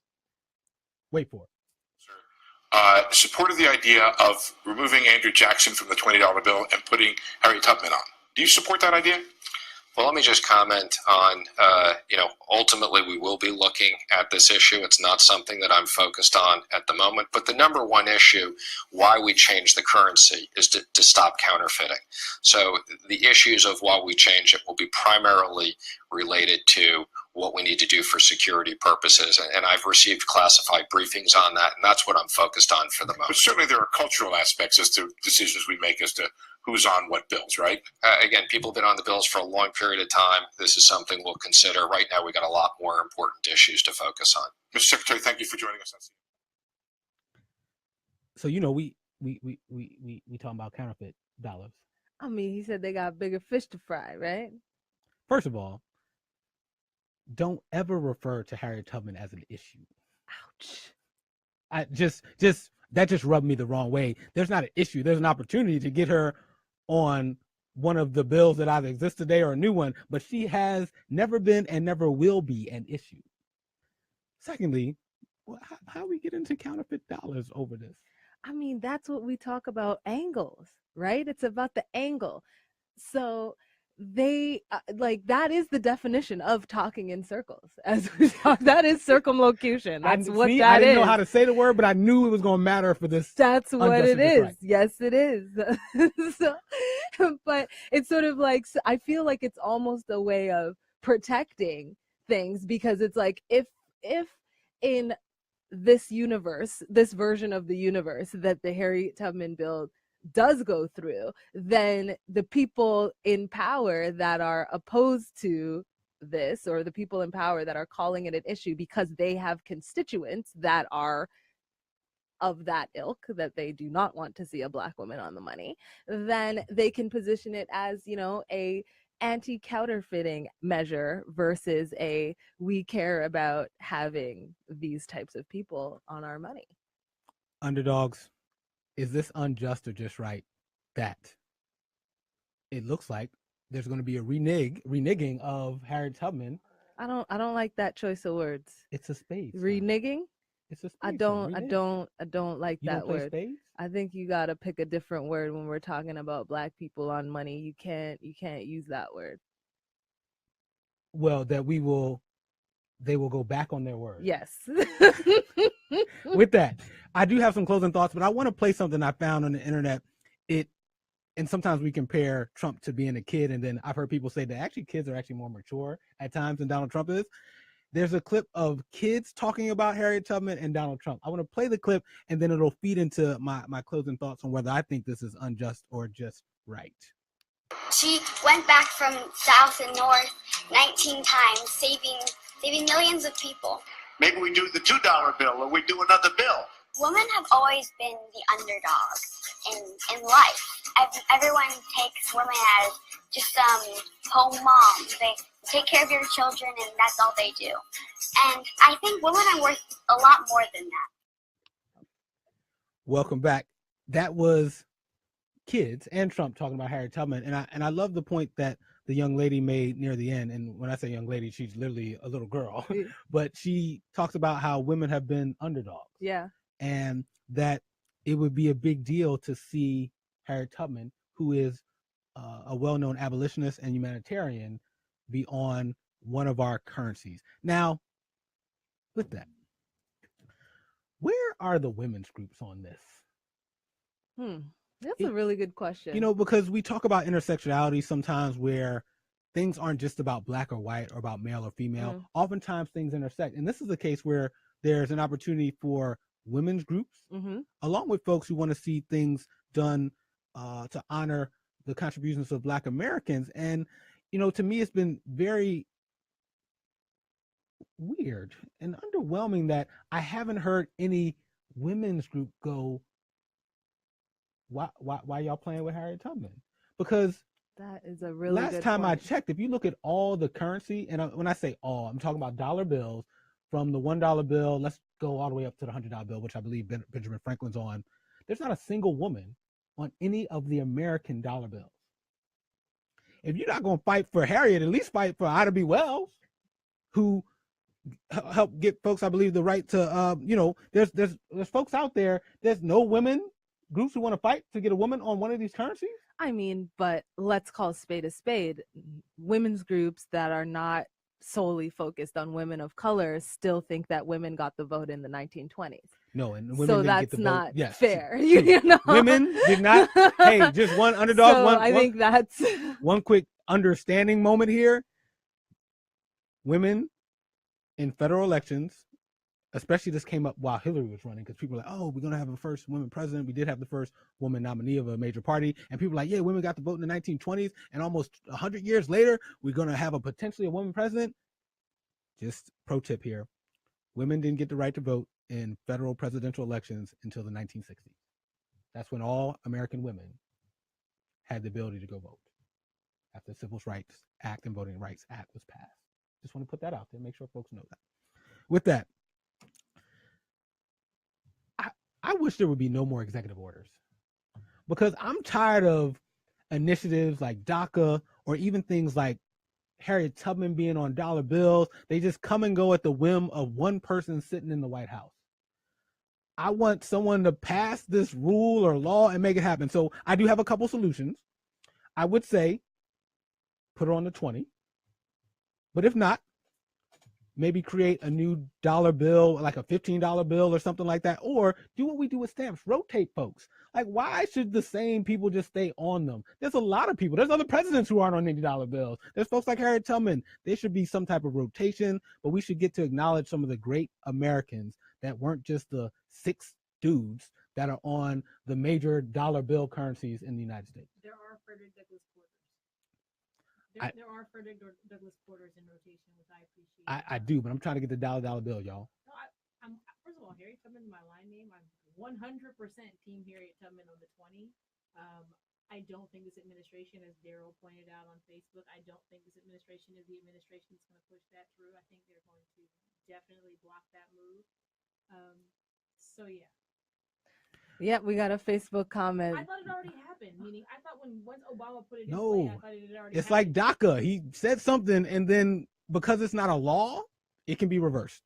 Wait for it. Supported the idea of removing Andrew Jackson from the $20 bill and putting Harriet Tubman on. Do you support that idea? Well, let me just comment on, ultimately we will be looking at this issue. It's not something that I'm focused on at the moment, but the number one issue why we change the currency is to stop counterfeiting. So the issues of why we change it will be primarily related to what we need to do for security purposes. And I've received classified briefings on that, and that's what I'm focused on for the moment. But certainly there are cultural aspects as to decisions we make as to who's on what bills, right? Again, people have been on the bills for a long period of time. This is something we'll consider. Right now, we got a lot more important issues to focus on. Mr. Secretary, thank you for joining us. So we talking about counterfeit dollars. I mean, he said they got bigger fish to fry, right? First of all, don't ever refer to Harriet Tubman as an issue. Ouch. That just rubbed me the wrong way. There's not an issue. There's an opportunity to get her on one of the bills that either exist today or a new one, but she has never been and never will be an issue. Secondly, how we get into counterfeit dollars over this? I mean, that's what we talk about, angles, right? It's about the angle. So they that is the definition of talking in circles. As we talk, that is circumlocution. That's what that is. I didn't know how to say the word, but I knew it was going to matter for this. That's what it is. Right. Yes, it is. But it's sort of like, I feel like it's almost a way of protecting things, because it's like if in this universe, this version of the universe that the Harriet Tubman bill does go through, then the people in power that are opposed to this, or the people in power that are calling it an issue because they have constituents that are of that ilk, that they do not want to see a Black woman on the money, then they can position it as, a anti-counterfeiting measure versus a we care about having these types of people on our money. Underdogs, is this unjust or just right that it looks like there's going to be a reneging of Harriet Tubman? I don't like that choice of words. It's a spade. Reneging? It's a spade. I don't like you that don't play word. Spades? I think you got to pick a different word when we're talking about Black people on money. You can't use that word. Well, they will go back on their word. Yes. With that, I do have some closing thoughts, but I want to play something I found on the internet. And sometimes we compare Trump to being a kid, and then I've heard people say that actually kids are actually more mature at times than Donald Trump is. There's a clip of kids talking about Harriet Tubman and Donald Trump. I want to play the clip, and then it'll feed into my closing thoughts on whether I think this is unjust or just right. She went back from south and north 19 times, saving millions of people. Maybe we do the $2 bill, or we do another bill. Women have always been the underdog in life. Everyone takes women as just home moms. They take care of your children, and that's all they do. And I think women are worth a lot more than that. Welcome back. That was kids and Trump talking about Harriet Tubman, and I love the point that the young lady made near the end. And when I say young lady, she's literally a little girl, but she talks about how women have been underdogs. Yeah. And that it would be a big deal to see Harriet Tubman, who is a well-known abolitionist and humanitarian, be on one of our currencies. Now, with that, where are the women's groups on this? That's a really good question. Because we talk about intersectionality sometimes where things aren't just about Black or white or about male or female. Oftentimes things intersect. And this is a case where there's an opportunity for women's groups, along with folks who want to see things done to honor the contributions of Black Americans. And, to me, it's been very weird and underwhelming that I haven't heard any women's group go, why y'all playing with Harriet Tubman? Because that is a really last good time point. I checked, if you look at all the currency, and when I say all, I'm talking about dollar bills, from the $1 bill, let's go all the way up to the $100 bill, which I believe Benjamin Franklin's on. There's not a single woman on any of the American dollar bills. If you're not going to fight for Harriet, at least fight for Ida B. Wells, who helped get folks, I believe, the right to, there's folks out there. There's no women groups who want to fight to get a woman on one of these currencies. I mean, but let's call a spade a spade. Women's groups that are not solely focused on women of color still think that women got the vote in the 1920s. No, and women so didn't that's get the vote. not Yes, fair. true. You know? Women did not. Hey, just one underdog. So one. I think that's one quick understanding moment here. Women in federal elections, especially this came up while Hillary was running, because people were like, oh, we're going to have a first woman president. We did have the first woman nominee of a major party. And people were like, yeah, women got the vote in the 1920s. And almost 100 years later, we're going to have potentially a woman president. Just pro tip here. Women didn't get the right to vote in federal presidential elections until the 1960s. That's when all American women had the ability to go vote after the Civil Rights Act and Voting Rights Act was passed. Just want to put that out there, make sure folks know that. With that, I wish there would be no more executive orders, because I'm tired of initiatives like DACA or even things like Harriet Tubman being on dollar bills. They just come and go at the whim of one person sitting in the White House. I want someone to pass this rule or law and make it happen. So I do have a couple solutions. I would say put her on the 20. But if not, maybe create a new dollar bill, like a $15 bill or something like that. Or do what we do with stamps, rotate folks. Like, why should the same people just stay on them? There's a lot of people. There's other presidents who aren't on $80 bills. There's folks like Harriet Tubman. There should be some type of rotation, but we should get to acknowledge some of the great Americans that weren't just the 6 dudes that are on the major dollar bill currencies in the United States. There are Frederick Douglass Porters. There are Frederick Douglass Porters in rotation, which I appreciate. I do, but I'm trying to get the dollar bill, y'all. No, I'm first of all, Harriet Tubman is my line name. I'm 100% Team Harriet Tubman on the 20. I don't think this administration, as Daryl pointed out on Facebook, I don't think this administration is the administration that's going to push that through. I think they're going to definitely block that move. So yeah. Yeah, we got a Facebook comment. I thought it already happened. Meaning, I thought once Obama put it in No, play, I thought it had already it's happened. like DACA. He said something, and then because it's not a law, it can be reversed.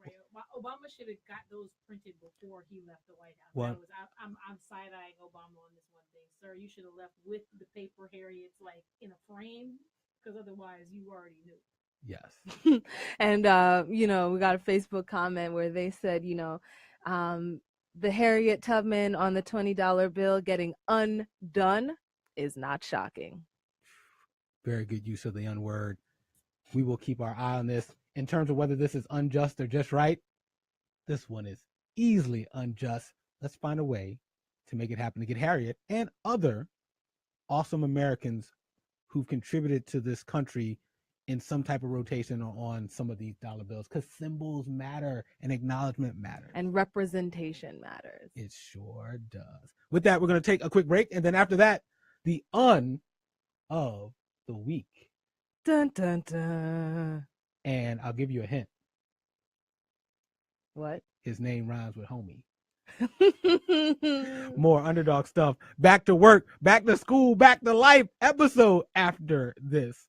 Right. Obama should have got those printed before he left the White House. Well, I'm side-eyeing Obama on this one thing. Sir, you should have left with the paper Harriet's like in a frame, because otherwise you already knew. Yes. And we got a Facebook comment where they said, the Harriet Tubman on the $20 bill getting undone is not shocking. Very good use of the unword. We will keep our eye on this. In terms of whether this is unjust or just right, this one is easily unjust. Let's find a way to make it happen, to get Harriet and other awesome Americans who've contributed to this country in some type of rotation or on some of these dollar bills, because symbols matter and acknowledgement matters. And representation matters. It sure does. With that, we're going to take a quick break. And then after that, the of the week. Dun, dun, dun. And I'll give you a hint. What? His name rhymes with homie. More underdog stuff. Back to work, back to school, back to life episode after this.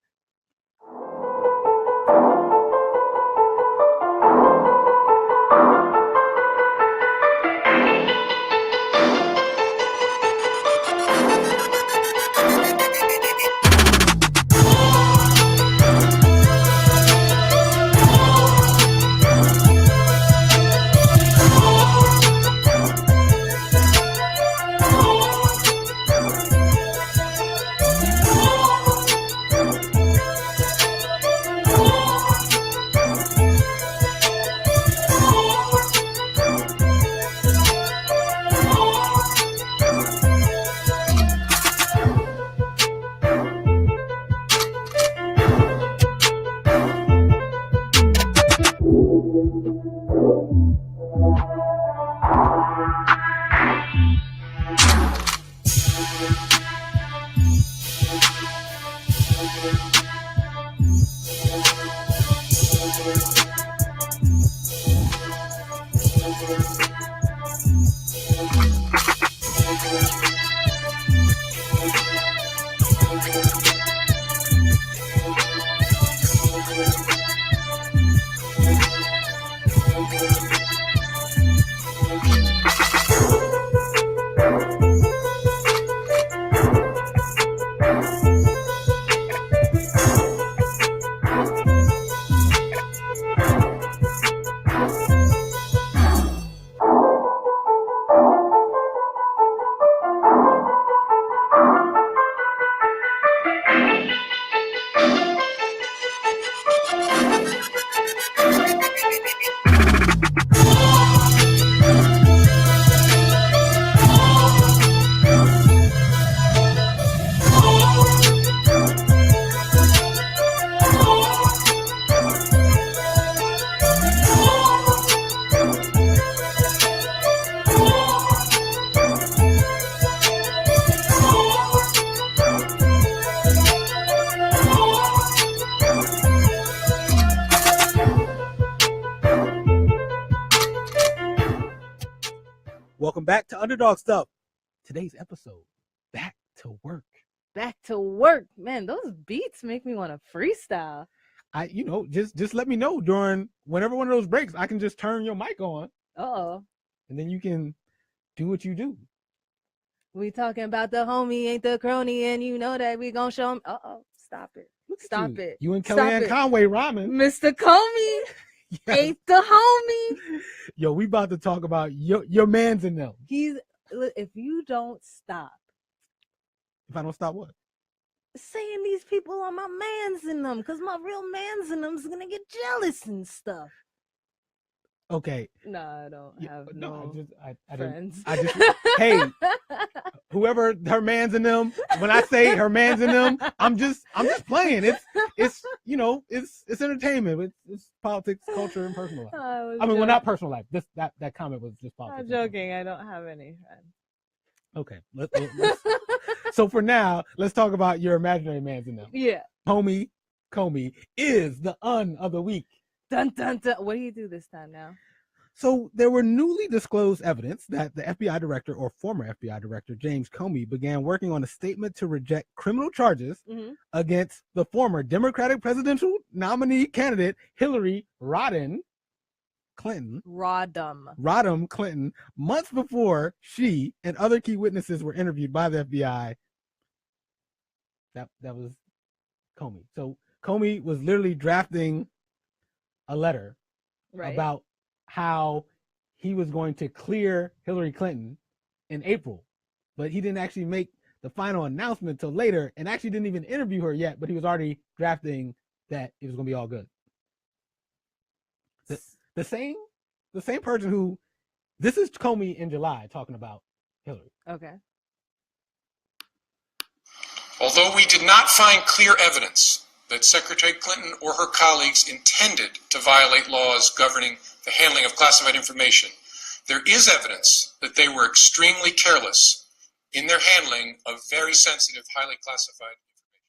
Welcome back to Underdog Stuff. Today's episode, Back to Work. Back to work. Man, those beats make me want to freestyle. Just let me know during whenever one of those breaks, I can just turn your mic on. Uh-oh. And then you can do what you do. We talking about the homie, ain't the crony, and you know that we gonna show him. Uh-oh. Stop it. Stop it. You and Kellyanne Conway rhyming. Mr. Comey ain't the homie. Yo, we about to talk about your mans in them. If you don't stop. If I don't stop what? Saying these people are my mans in them, because my real mans in them is gonna get jealous and stuff. Okay. No, I don't have I friends. Hey, whoever her man's in them, when I say her man's in them, I'm just playing. It's entertainment. It's politics, culture, and personal life. Well, not personal life. That comment was just politics. I'm joking. I don't have any friends. Okay. Let's so for now, let's talk about your imaginary man's in them. Yeah. Comey is the of the week. Dun dun dun. What do you do this time now? So there were newly disclosed evidence that the FBI director, or former FBI director, James Comey, began working on a statement to reject criminal charges against the former Democratic presidential nominee candidate Hillary Rodham Clinton, months before she and other key witnesses were interviewed by the FBI. That was Comey. So Comey was literally drafting a letter about how he was going to clear Hillary Clinton in April, but he didn't actually make the final announcement till later, and actually didn't even interview her yet, but he was already drafting that it was going to be all good. The same person who, this is Comey in July talking about Hillary. Okay. Although we did not find clear evidence that Secretary Clinton or her colleagues intended to violate laws governing the handling of classified information, there is evidence that they were extremely careless in their handling of very sensitive, highly classified information.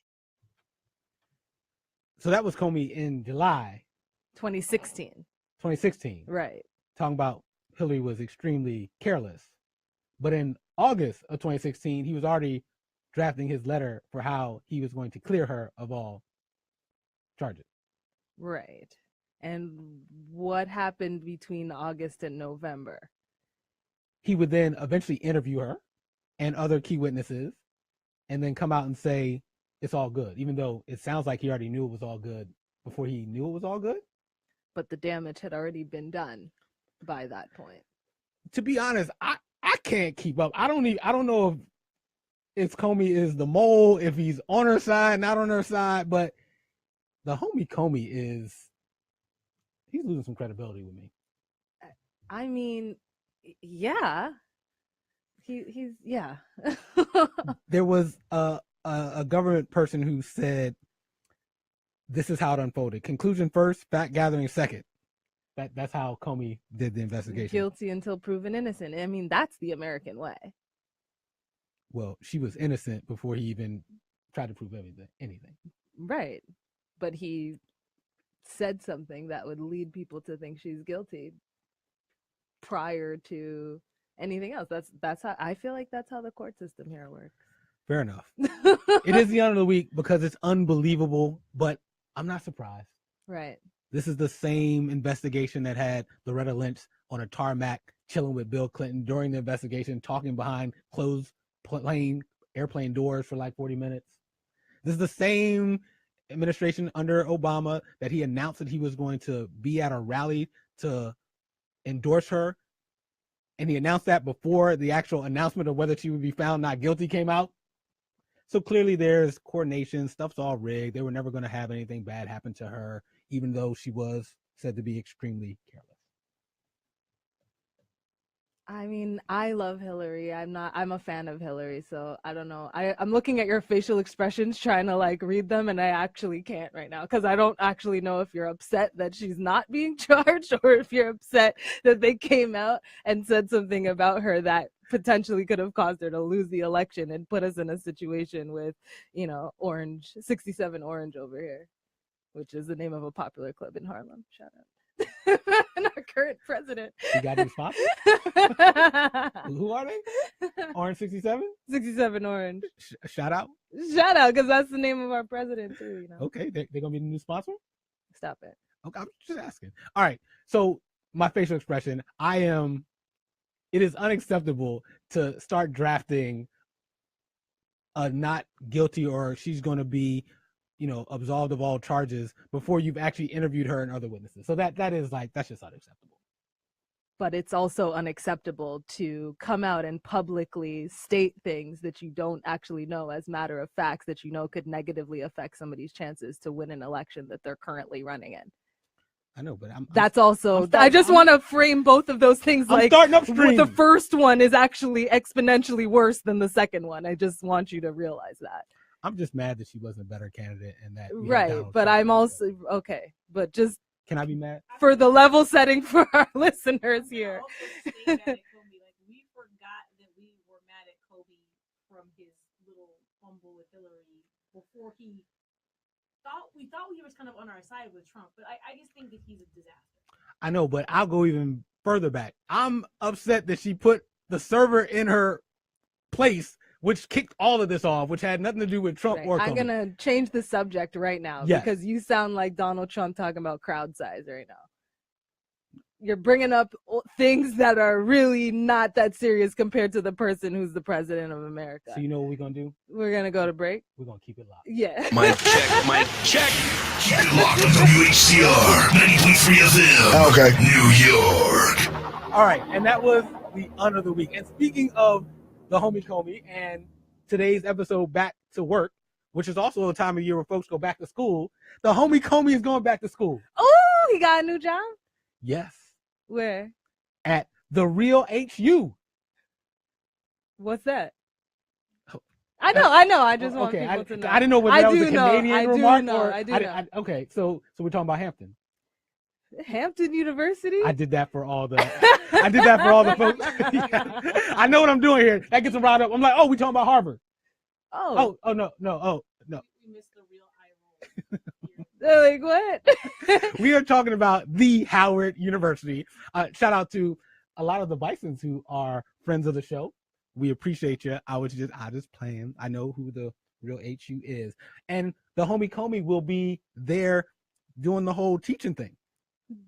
So that was Comey in July 2016. Right. Talking about Hillary was extremely careless. But in August of 2016, he was already drafting his letter for how he was going to clear her of all charges. Right. And what happened between August and November? He would then eventually interview her and other key witnesses and then come out and say it's all good, even though it sounds like he already knew it was all good before he knew it was all good. But the damage had already been done by that point. To be honest, I can't keep up. I don't know if Comey is the mole, if he's on her side, not on her side, but the homie Comey he's losing some credibility with me. I mean, yeah. He's yeah. There was a government person who said this is how it unfolded. Conclusion first, fact gathering second. That's how Comey did the investigation. Guilty until proven innocent. I mean, that's the American way. Well, she was innocent before he even tried to prove anything. Right. But he said something that would lead people to think she's guilty prior to anything else. That's how I feel like that's how the court system here works. Fair enough. It is the honor of the week because it's unbelievable, but I'm not surprised. Right. This is the same investigation that had Loretta Lynch on a tarmac chilling with Bill Clinton during the investigation, talking behind closed airplane doors for like 40 minutes. This is the same administration under Obama that he announced that he was going to be at a rally to endorse her. And he announced that before the actual announcement of whether she would be found not guilty came out. So clearly there's coordination. Stuff's all rigged. They were never going to have anything bad happen to her, even though she was said to be extremely careless. I mean, I love Hillary. I'm a fan of Hillary, so I don't know. I'm looking at your facial expressions, trying to like read them, and I actually can't right now because I don't actually know if you're upset that she's not being charged or if you're upset that they came out and said something about her that potentially could have caused her to lose the election and put us in a situation with, 67 Orange over here, which is the name of a popular club in Harlem. Shout out. And our current president. You got any sponsors? Who are they? Orange 67? 67 Orange. Shout out. Shout out, because that's the name of our president too. Okay, they're gonna be the new sponsor. Stop it. Okay, I'm just asking. All right. So my facial expression, it is unacceptable to start drafting a not guilty or she's going to be, absolved of all charges before you've actually interviewed her and other witnesses. So that's just unacceptable. But it's also unacceptable to come out and publicly state things that you don't actually know as matter of facts that could negatively affect somebody's chances to win an election that they're currently running in. I know, but I just want to frame both of those things. I'm starting upstream. The first one is actually exponentially worse than the second one. I just want you to realize that. I'm just mad that she wasn't a better candidate and that. Right, but I'm also okay. But just can I be mad for the level setting for our listeners here? We forgot that we were mad at Comey from his little fumble with Hillary before we thought he was kind of on our side with Trump, but I just think that he's a disaster. I know, but I'll go even further back. I'm upset that she put the server in her place, which kicked all of this off, which had nothing to do with Trump or Comey. I'm gonna change the subject right now because you sound like Donald Trump talking about crowd size right now. You're bringing up things that are really not that serious compared to the person who's the president of America. So you know what we're going to do? We're going to go to break. We're going to keep it locked. Yeah. Mic check, mic check. Keep it locked on WHCR 90.3 FM. Okay. New York. All right. And that was the Under the Week. And speaking of the homie Comey and today's episode, Back to Work, which is also a time of year where folks go back to school, the homie Comey is going back to school. Oh, he got a new job? Yes. Where? At the Real HU. What's that? I know. I just want people to know. I didn't know whether that was a Canadian remark or. I do know. Okay, so we're talking about Hampton. Hampton University? I did that for all the folks. Yeah. I know what I'm doing here. That gets them riled up. I'm like, we talking about Harvard. Oh, no. We missed the real eye roll. Like what? We are talking about the Howard University. Shout out to a lot of the Bisons who are friends of the show. We appreciate you. I just playing. I know who the Real HU is. And the homie Comey will be there doing the whole teaching thing.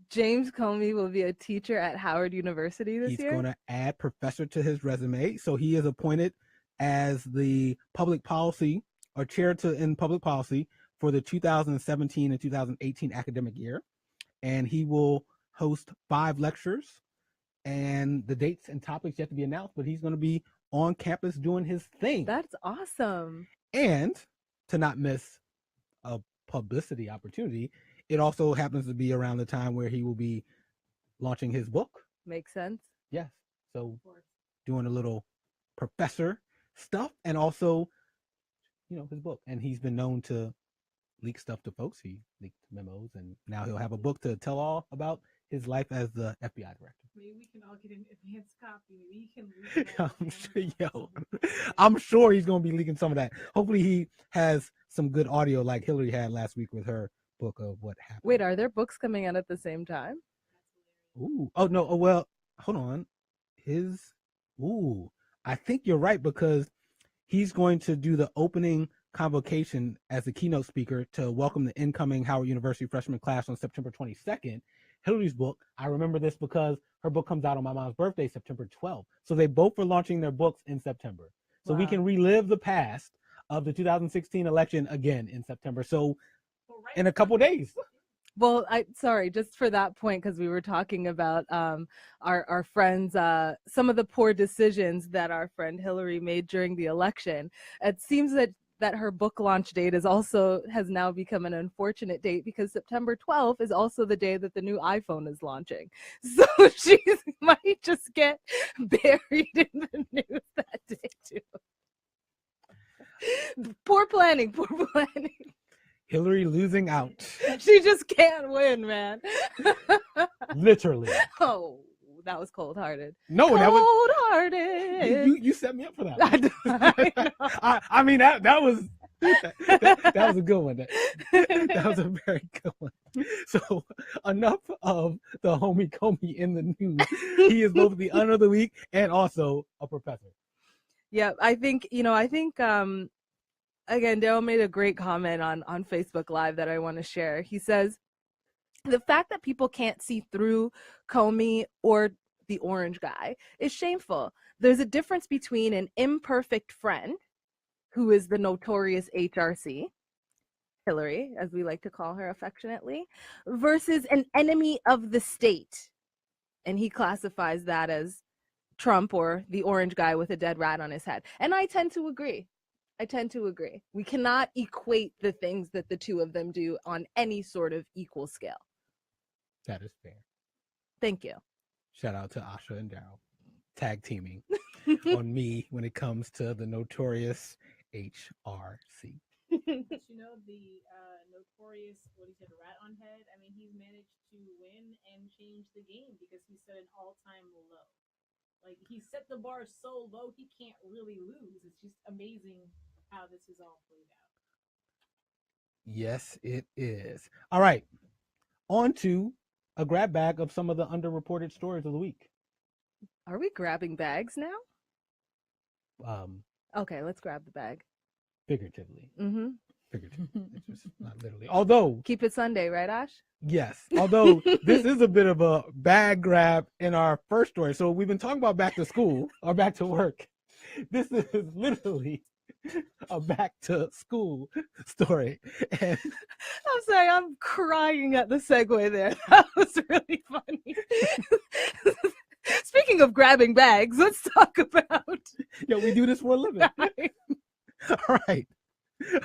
James Comey will be a teacher at Howard University this year? He's going to add professor to his resume. So he is appointed as the public policy or chair in public policy for the 2017 and 2018 academic year. And he will host 5 lectures, and the dates and topics yet to be announced, but he's going to be on campus doing his thing. That's awesome. And to not miss a publicity opportunity, it also happens to be around the time where he will be launching his book. Makes sense. Yes. So doing a little professor stuff and also, his book. And he's been known to leak stuff to folks. He leaked memos, and now he'll have a book to tell all about his life as the FBI director. Maybe we can all get an advanced copy. Maybe you can I'm sure he's going to be leaking some of that. Hopefully he has some good audio like Hillary had last week with her book of what happened. Wait, are there books coming out at the same time? Ooh. Oh, no. Oh, well, hold on. I think you're right, because he's going to do the opening convocation as the keynote speaker to welcome the incoming Howard University freshman class on September 22nd. Hillary's book, I remember this because her book comes out on my mom's birthday, September 12th. So they both were launching their books in September. So we can relive the past of the 2016 election again in September. So in a couple of days. Well, just for that point, because we were talking about our friends, some of the poor decisions that our friend Hillary made during the election. It seems that her book launch date has now become an unfortunate date, because September 12th is also the day that the new iPhone is launching. So she might just get buried in the news that day too. Poor planning. Hillary losing out. She just can't win, man. Literally. Oh, that was cold-hearted. No, that was cold-hearted. You set me up for that. I mean that was that was a good one. That was a very good one. So enough of the homie Comey in the news. He is both the honor of the week and also a professor. Yeah, I think again, Daryl made a great comment on Facebook Live that I want to share. He says, the fact that people can't see through Comey or the orange guy is shameful. There's a difference between an imperfect friend, who is the notorious HRC, Hillary, as we like to call her affectionately, versus an enemy of the state. And he classifies that as Trump or the orange guy with a dead rat on his head. And I tend to agree. We cannot equate the things that the two of them do on any sort of equal scale. That is fair. Thank you. Shout out to Asha and Daryl, tag teaming on me when it comes to the notorious HRC. You know, the notorious, what he said, rat on head. I mean, he's managed to win and change the game because he set an all-time low. Like, he set the bar so low he can't really lose. It's just amazing how this is all played out. Yes, it is. All right, on to a grab bag of some of the underreported stories of the week. Are we grabbing bags now? Okay, let's grab the bag. Figuratively. Mm-hmm. Figuratively. It's just not literally. Although, keep it Sunday, right, Ash? Yes. Although this is a bit of a bag grab in our first story. So we've been talking about back to school or back to work. This is literally a back to school story. And I'm sorry, I'm crying at the segue there. That was really funny. Speaking of grabbing bags, let's talk about. Yeah, we do this for a living. All right.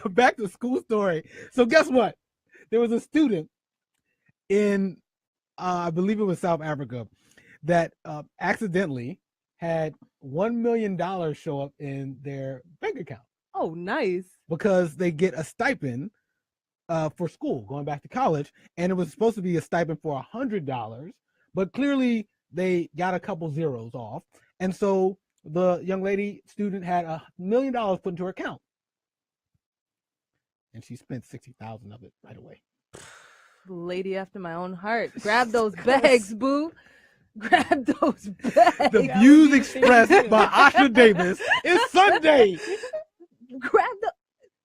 Back to school story. So guess what? There was a student in, I believe it was South Africa, that accidentally had $1 million show up in their bank account. Oh, nice. Because they get a stipend for school, going back to college, and it was supposed to be a stipend for $100, but clearly they got a couple zeros off, and so the young lady student had $1 million put into her account, and she spent $60,000 of it right away. Lady after my own heart. Grab those bags, boo. Grab those bags. The views expressed by Asha Davis is Sunday. Grab the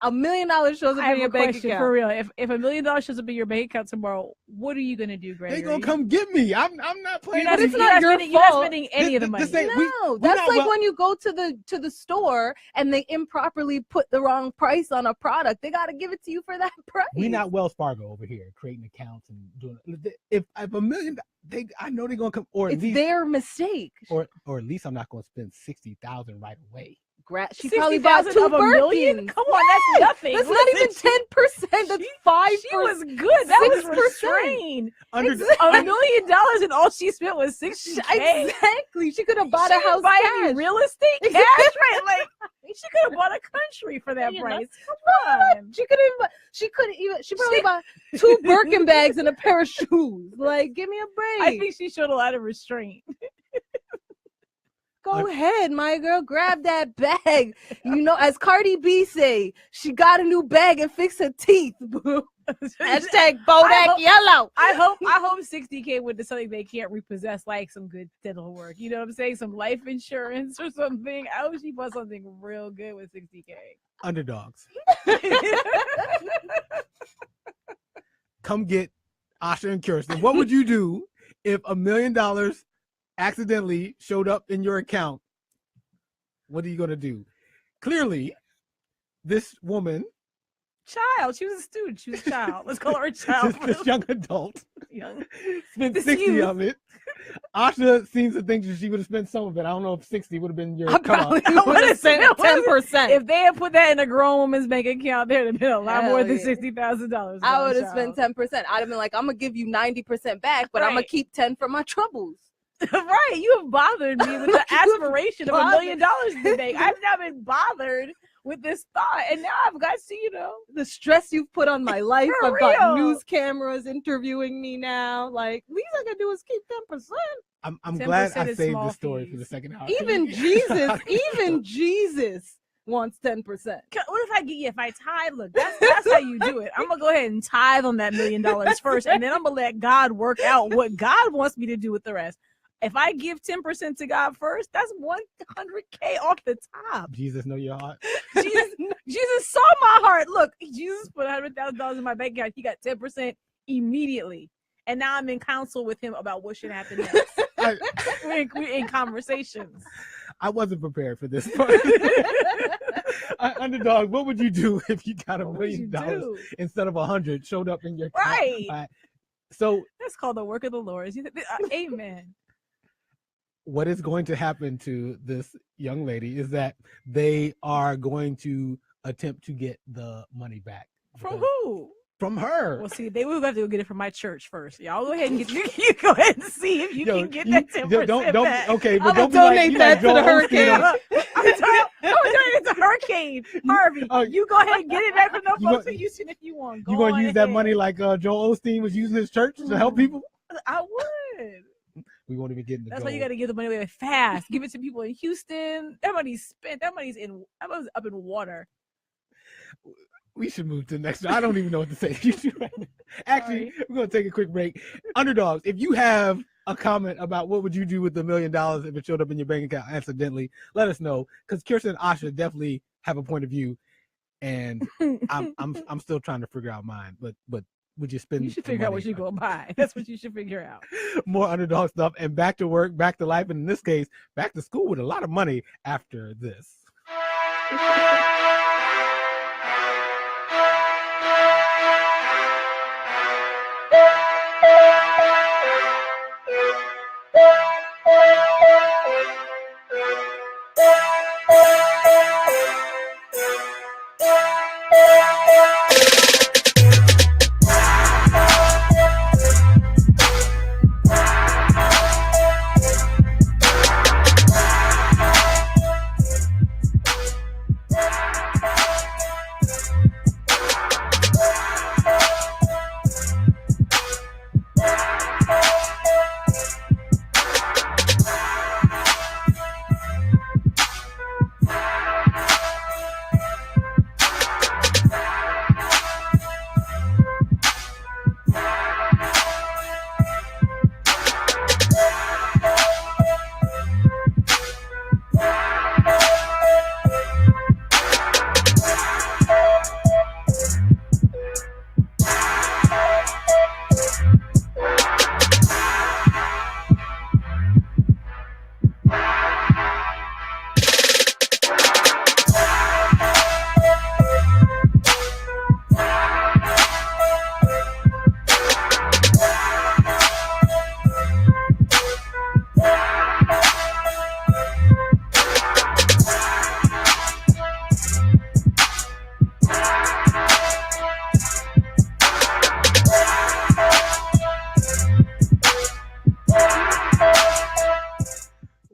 $1 million shows up in your bank account. For real. If $1 million shows up in your bank account tomorrow, what are you gonna do, Gregory? They gonna come get me. I'm not playing. It's not your fault. You're not spending any of the money. No, that's like when you go to the store and they improperly put the wrong price on a product. They gotta give it to you for that price. We not Wells Fargo over here creating accounts and doing it. If $1 million, I know they're gonna come. Or it's their mistake. Or at least I'm not gonna spend $60,000 right away. She probably bought 2 Birkins. Come on, that's nothing. That's not even 10%. That's 5%. She was good. That was restrained. $1 million and all she spent was $60K. Exactly. She could have bought a house. Buy cash. any real estate cash, right? Like she could have bought a country for that price. Come on. She probably bought 2 Birkin bags and a pair of shoes. Like, give me a break. I think she showed a lot of restraint. Go ahead, my girl. Grab that bag. You know, as Cardi B say, she got a new bag and fixed her teeth, boo. Hashtag Bodak Yellow. I hope $60K went to something they can't repossess, like some good dental work. You know what I'm saying? Some life insurance or something. I hope she bought something real good with $60K. Underdogs. Come get Asha and Kirsten. What would you do if $1 million accidentally showed up in your account? What are you gonna do? Clearly, this woman, she was a student. She was a child. Let's call her a child. This young adult, spent 60 of it. Asha seems to think that she would have spent some of it. I don't know if 60 would have been your cutoff. I would have spent 10%. If they had put that in a grown woman's bank account, there'd have been a lot more than $60,000. I would have spent 10%. I'd have been like, I'm gonna give you 90% back, but I'm gonna keep 10 for my troubles. Right, you have bothered me with the aspiration of $1 million today. I've not been bothered with this thought, and now I've got to, the stress you've put on my life. I've got news cameras interviewing me now. Like, least I can do is keep 10%. I'm glad I saved this story for the second hour. Even Jesus wants 10%. What if I get if I tithe? Look, that's how you do it. I'm gonna go ahead and tithe on that $1 million first, and then I'm gonna let God work out what God wants me to do with the rest. If I give 10% to God first, that's $100K off the top. Jesus know your heart. Jesus saw my heart. Look, Jesus put $100,000 in my bank account. He got 10% immediately, and now I'm in counsel with him about what should happen next. We're in conversations. I wasn't prepared for this part. Underdog, what would you do if you got $1 million instead of 100 showed up in your account? Right. So that's called the work of the Lord. Amen. What is going to happen to this young lady is that they are going to attempt to get the money back. From who? From her. Well, see, they will have to go get it from my church first. Y'all go ahead and you go ahead and see if you can get that 10% don't back. Okay, but I'm don't donate that to the hurricane. hurricane. I'm donating it to Hurricane Harvey. You go ahead and get it back from those folks in Houston if you want. You going to use that money like Joel Osteen was using his church to help people? I would. We won't even get into That's why you got to give the money away fast. Give it to people in Houston. That money's spent. That money's up in water. We should move to the next one. I don't even know what to say. Actually, we're going to take a quick break. Underdogs, if you have a comment about what would you do with the $1 million if it showed up in your bank account accidentally, let us know. Because Kirsten and Asha definitely have a point of view, and I'm still trying to figure out mine. But would you spend? You should figure out what you're going to buy. That's what you should figure out. More Underdog stuff and back to work, back to life, and in this case, back to school with a lot of money after this.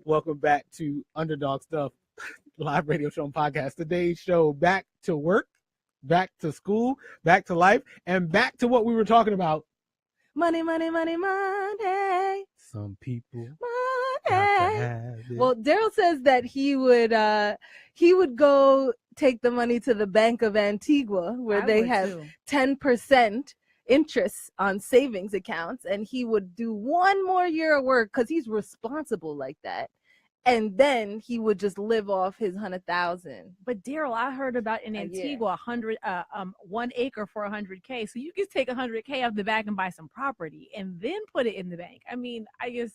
Welcome back to Underdog Stuff, live radio show and podcast. Today's show, back to work, back to school, back to life, and back to what we were talking about. Money, money, money, money. Some people money. Well, Daryl says that he would go take the money to the Bank of Antigua where they have 10% interest on savings accounts, and he would do one more year of work because he's responsible like that. And then he would just live off his 100,000. But Daryl, I heard about in Antigua 1 acre for $100K. So you can take $100K off the back and buy some property and then put it in the bank. I mean, I guess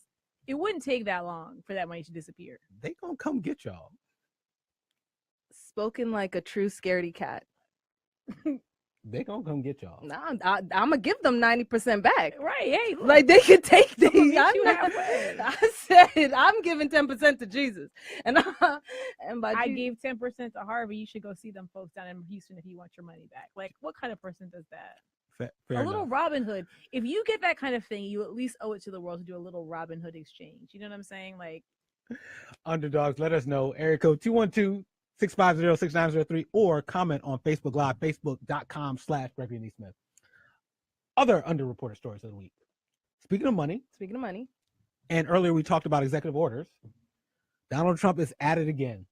it wouldn't take that long for that money to disappear. They gonna come get y'all. Spoken like a true scaredy cat. They gonna come get y'all. No, I'm gonna give them 90% back. Right? Hey, look. Like they could take the. I said I'm giving 10% to Jesus, and I gave 10% to Harvey. You should go see them folks down in Houston if you want your money back. Like, what kind of person does that? Fair little Robin Hood. If you get that kind of thing, you at least owe it to the world to do a little Robin Hood exchange. You know what I'm saying? Like, Underdogs, let us know. Area code 212-650-6903 or comment on Facebook Live, facebook.com/Gregory Neesmith. Other underreported stories of the week. Speaking of money, and earlier we talked about executive orders. Donald Trump is at it again.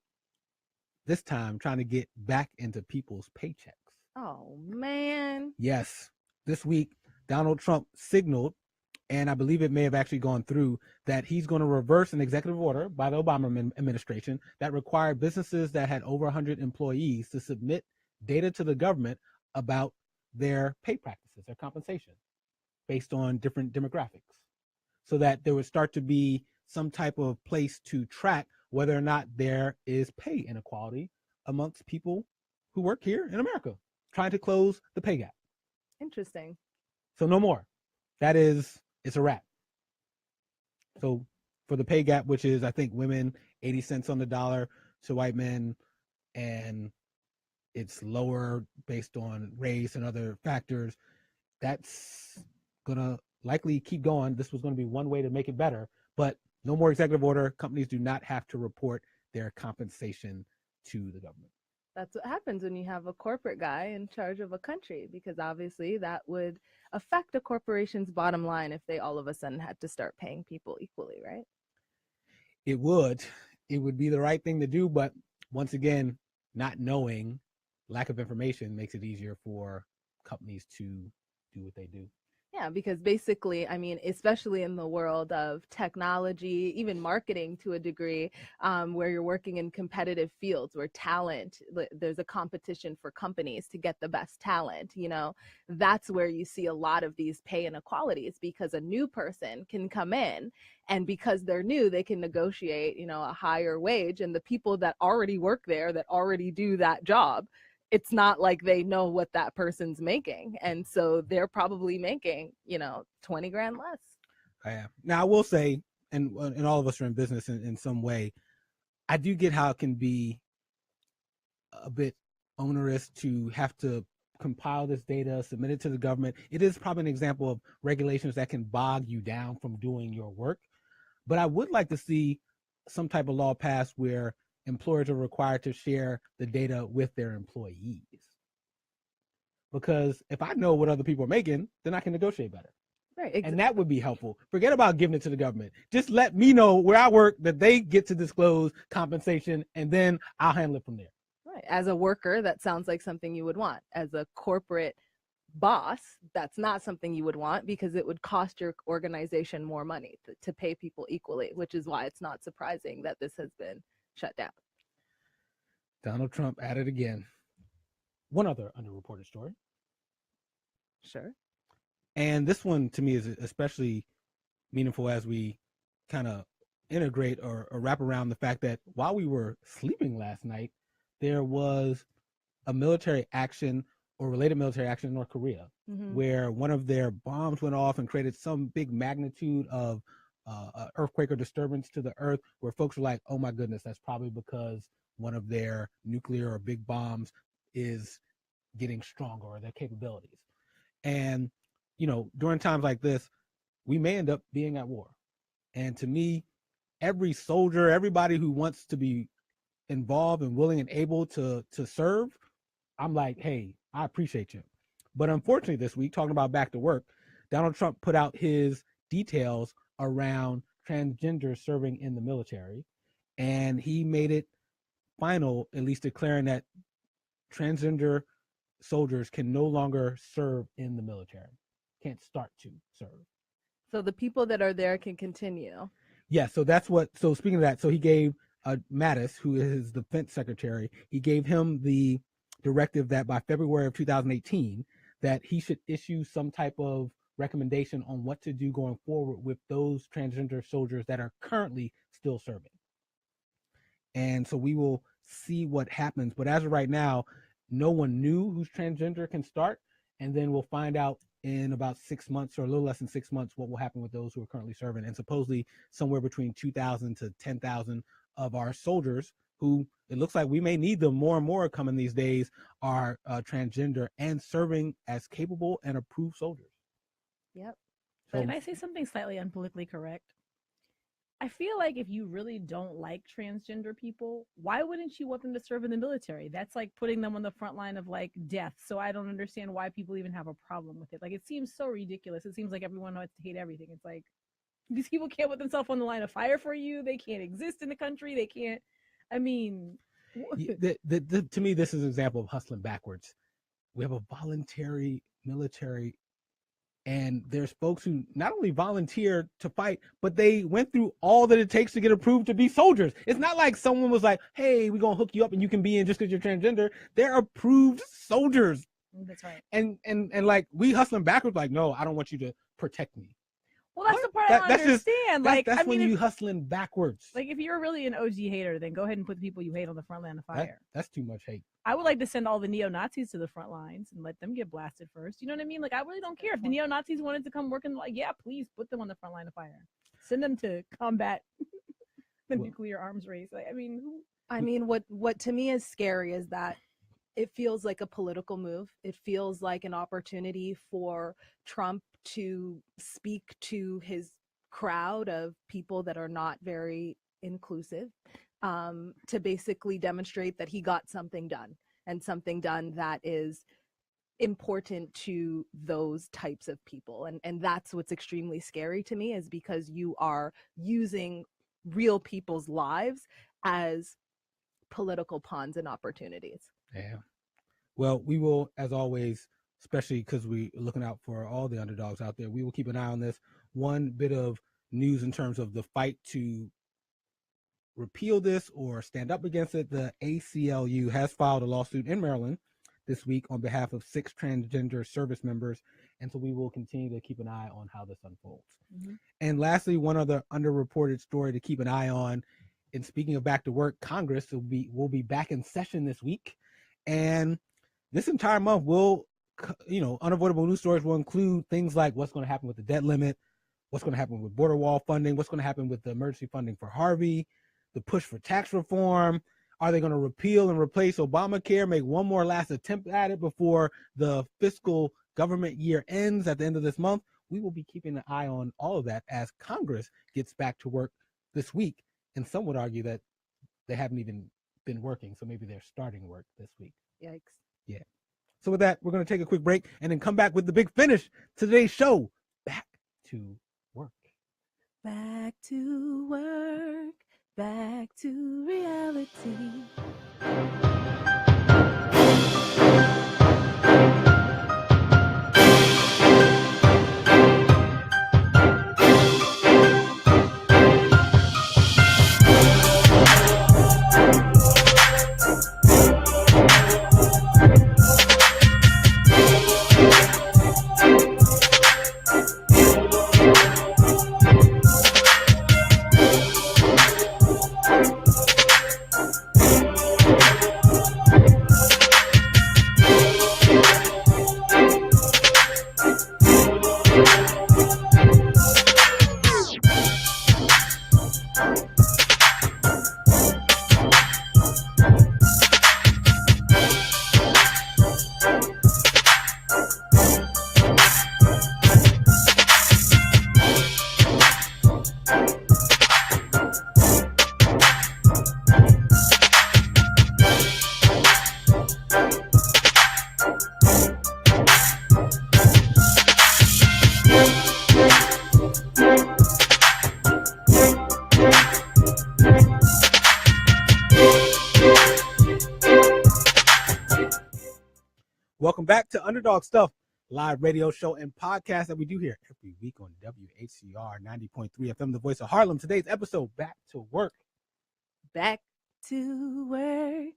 this time trying to get back into people's paychecks. Oh, man. Yes. This week, Donald Trump signaled, and I believe it may have actually gone through, that he's going to reverse an executive order by the Obama administration that required businesses that had over 100 employees to submit data to the government about their pay practices, their compensation, based on different demographics, so that there would start to be some type of place to track whether or not there is pay inequality amongst people who work here in America, trying to close the pay gap. Interesting. So no more. It's a wrap. So for the pay gap, which is, I think, women 80 cents on the dollar to white men, and it's lower based on race and other factors, that's gonna likely keep going. This was going to be one way to make it better, but no more executive order. Companies do not have to report their compensation to the government. That's what happens when you have a corporate guy in charge of a country, because obviously that would affect a corporation's bottom line if they all of a sudden had to start paying people equally, right? It would be the right thing to do, but once again, not knowing, lack of information makes it easier for companies to do what they do. Yeah, because basically, I mean, especially in the world of technology, even marketing to a degree, where you're working in competitive fields where talent, there's a competition for companies to get the best talent, you know, that's where you see a lot of these pay inequalities, because a new person can come in and because they're new, they can negotiate, you know, a higher wage, and the people that already work there, that already do that job, it's not like they know what that person's making. And so they're probably making, you know, 20 grand less. Yeah. Now I will say, and all of us are in business in some way, I do get how it can be a bit onerous to have to compile this data, submit it to the government. It is probably an example of regulations that can bog you down from doing your work. But I would like to see some type of law passed where employers are required to share the data with their employees. Because if I know what other people are making, then I can negotiate better. Right. Exactly. And that would be helpful. Forget about giving it to the government. Just let me know where I work, that they get to disclose compensation, and then I'll handle it from there. Right. As a worker, that sounds like something you would want. As a corporate boss, that's not something you would want, because it would cost your organization more money to pay people equally, which is why it's not surprising that this has been shut down. Donald Trump at it again. One other underreported story. Sure. And this one to me is especially meaningful as we kind of integrate or wrap around the fact that while we were sleeping last night, there was a military action or related military action in North Korea, where one of their bombs went off and created some big magnitude of earthquake or disturbance to the earth, where folks were like, oh my goodness, that's probably because one of their nuclear or big bombs is getting stronger, or their capabilities. And, you know, during times like this, we may end up being at war. And to me, every soldier, everybody who wants to be involved and willing and able to serve, I'm like, hey, I appreciate you. But unfortunately this week, talking about back to work, Donald Trump put out his details around transgender serving in the military. And he made it final, at least declaring that transgender soldiers can no longer serve in the military, can't start to serve. So the people that are there can continue. Yeah, so that's what, so speaking of that, so he gave Mattis, who is his defense secretary, he gave him the directive that by February of 2018, that he should issue some type of recommendation on what to do going forward with those transgender soldiers that are currently still serving. And so we will see what happens. But as of right now, no one knew who's transgender can start. And then we'll find out in about 6 months, or a little less than 6 months, what will happen with those who are currently serving. And supposedly somewhere between 2,000 to 10,000 of our soldiers, who it looks like we may need them more and more coming these days, are transgender and serving as capable and approved soldiers. Yep. So, can I say something slightly unpolitically correct? I feel like if you really don't like transgender people, why wouldn't you want them to serve in the military? That's like putting them on the front line of like death. So I don't understand why people even have a problem with it. Like, it seems so ridiculous. It seems like everyone wants to hate everything. It's like, these people can't put themselves on the line of fire for you. They can't exist in the country. They can't, I mean. To me, this is an example of hustling backwards. We have a voluntary military, and there's folks who not only volunteer to fight, but they went through all that it takes to get approved to be soldiers. It's not like someone was like, hey, we're going to hook you up and you can be in just because you're transgender. They're approved soldiers. That's right. And like, we hustling backwards, like, no, I don't want you to protect me. Well, that's the part I don't understand. That's when you hustling backwards. Like, if you're really an OG hater, then go ahead and put the people you hate on the front line of fire. That's too much hate. I would like to send all the neo-Nazis to the front lines and let them get blasted first. You know what I mean? Like, I really don't care if the neo-Nazis wanted to come work in, like, yeah, please put them on the front line of fire. Send them to combat the nuclear arms race. Like, I mean, what to me is scary is that it feels like a political move. It feels like an opportunity for Trump to speak to his crowd of people that are not very inclusive, to basically demonstrate that he got something done, and something done that is important to those types of people. And that's what's extremely scary to me, is because you are using real people's lives as political pawns and opportunities. Yeah. Well, we will, as always, especially because we're looking out for all the underdogs out there, we will keep an eye on this. One bit of news in terms of the fight to repeal this or stand up against it: the ACLU has filed a lawsuit in Maryland this week on behalf of 6 transgender service members. And so we will continue to keep an eye on how this unfolds. Mm-hmm. And lastly, one other underreported story to keep an eye on. And speaking of back to work, Congress will be back in session this week. And this entire month will, unavoidable news stories will include things like what's going to happen with the debt limit, what's going to happen with border wall funding, what's going to happen with the emergency funding for Harvey, the push for tax reform. Are they going to repeal and replace Obamacare, make one more last attempt at it before the fiscal government year ends at the end of this month? We will be keeping an eye on all of that as Congress gets back to work this week. And some would argue that they haven't even been working, so maybe they're starting work this week. Yikes. Yeah. So with that, we're going to take a quick break and then come back with the big finish to today's show. Back to work. Back to work. Back to reality. Welcome back to Underdog Stuff, live radio show and podcast that we do here every week on WHCR 90.3 FM, the voice of Harlem. Today's episode, Back to Work. Back to work.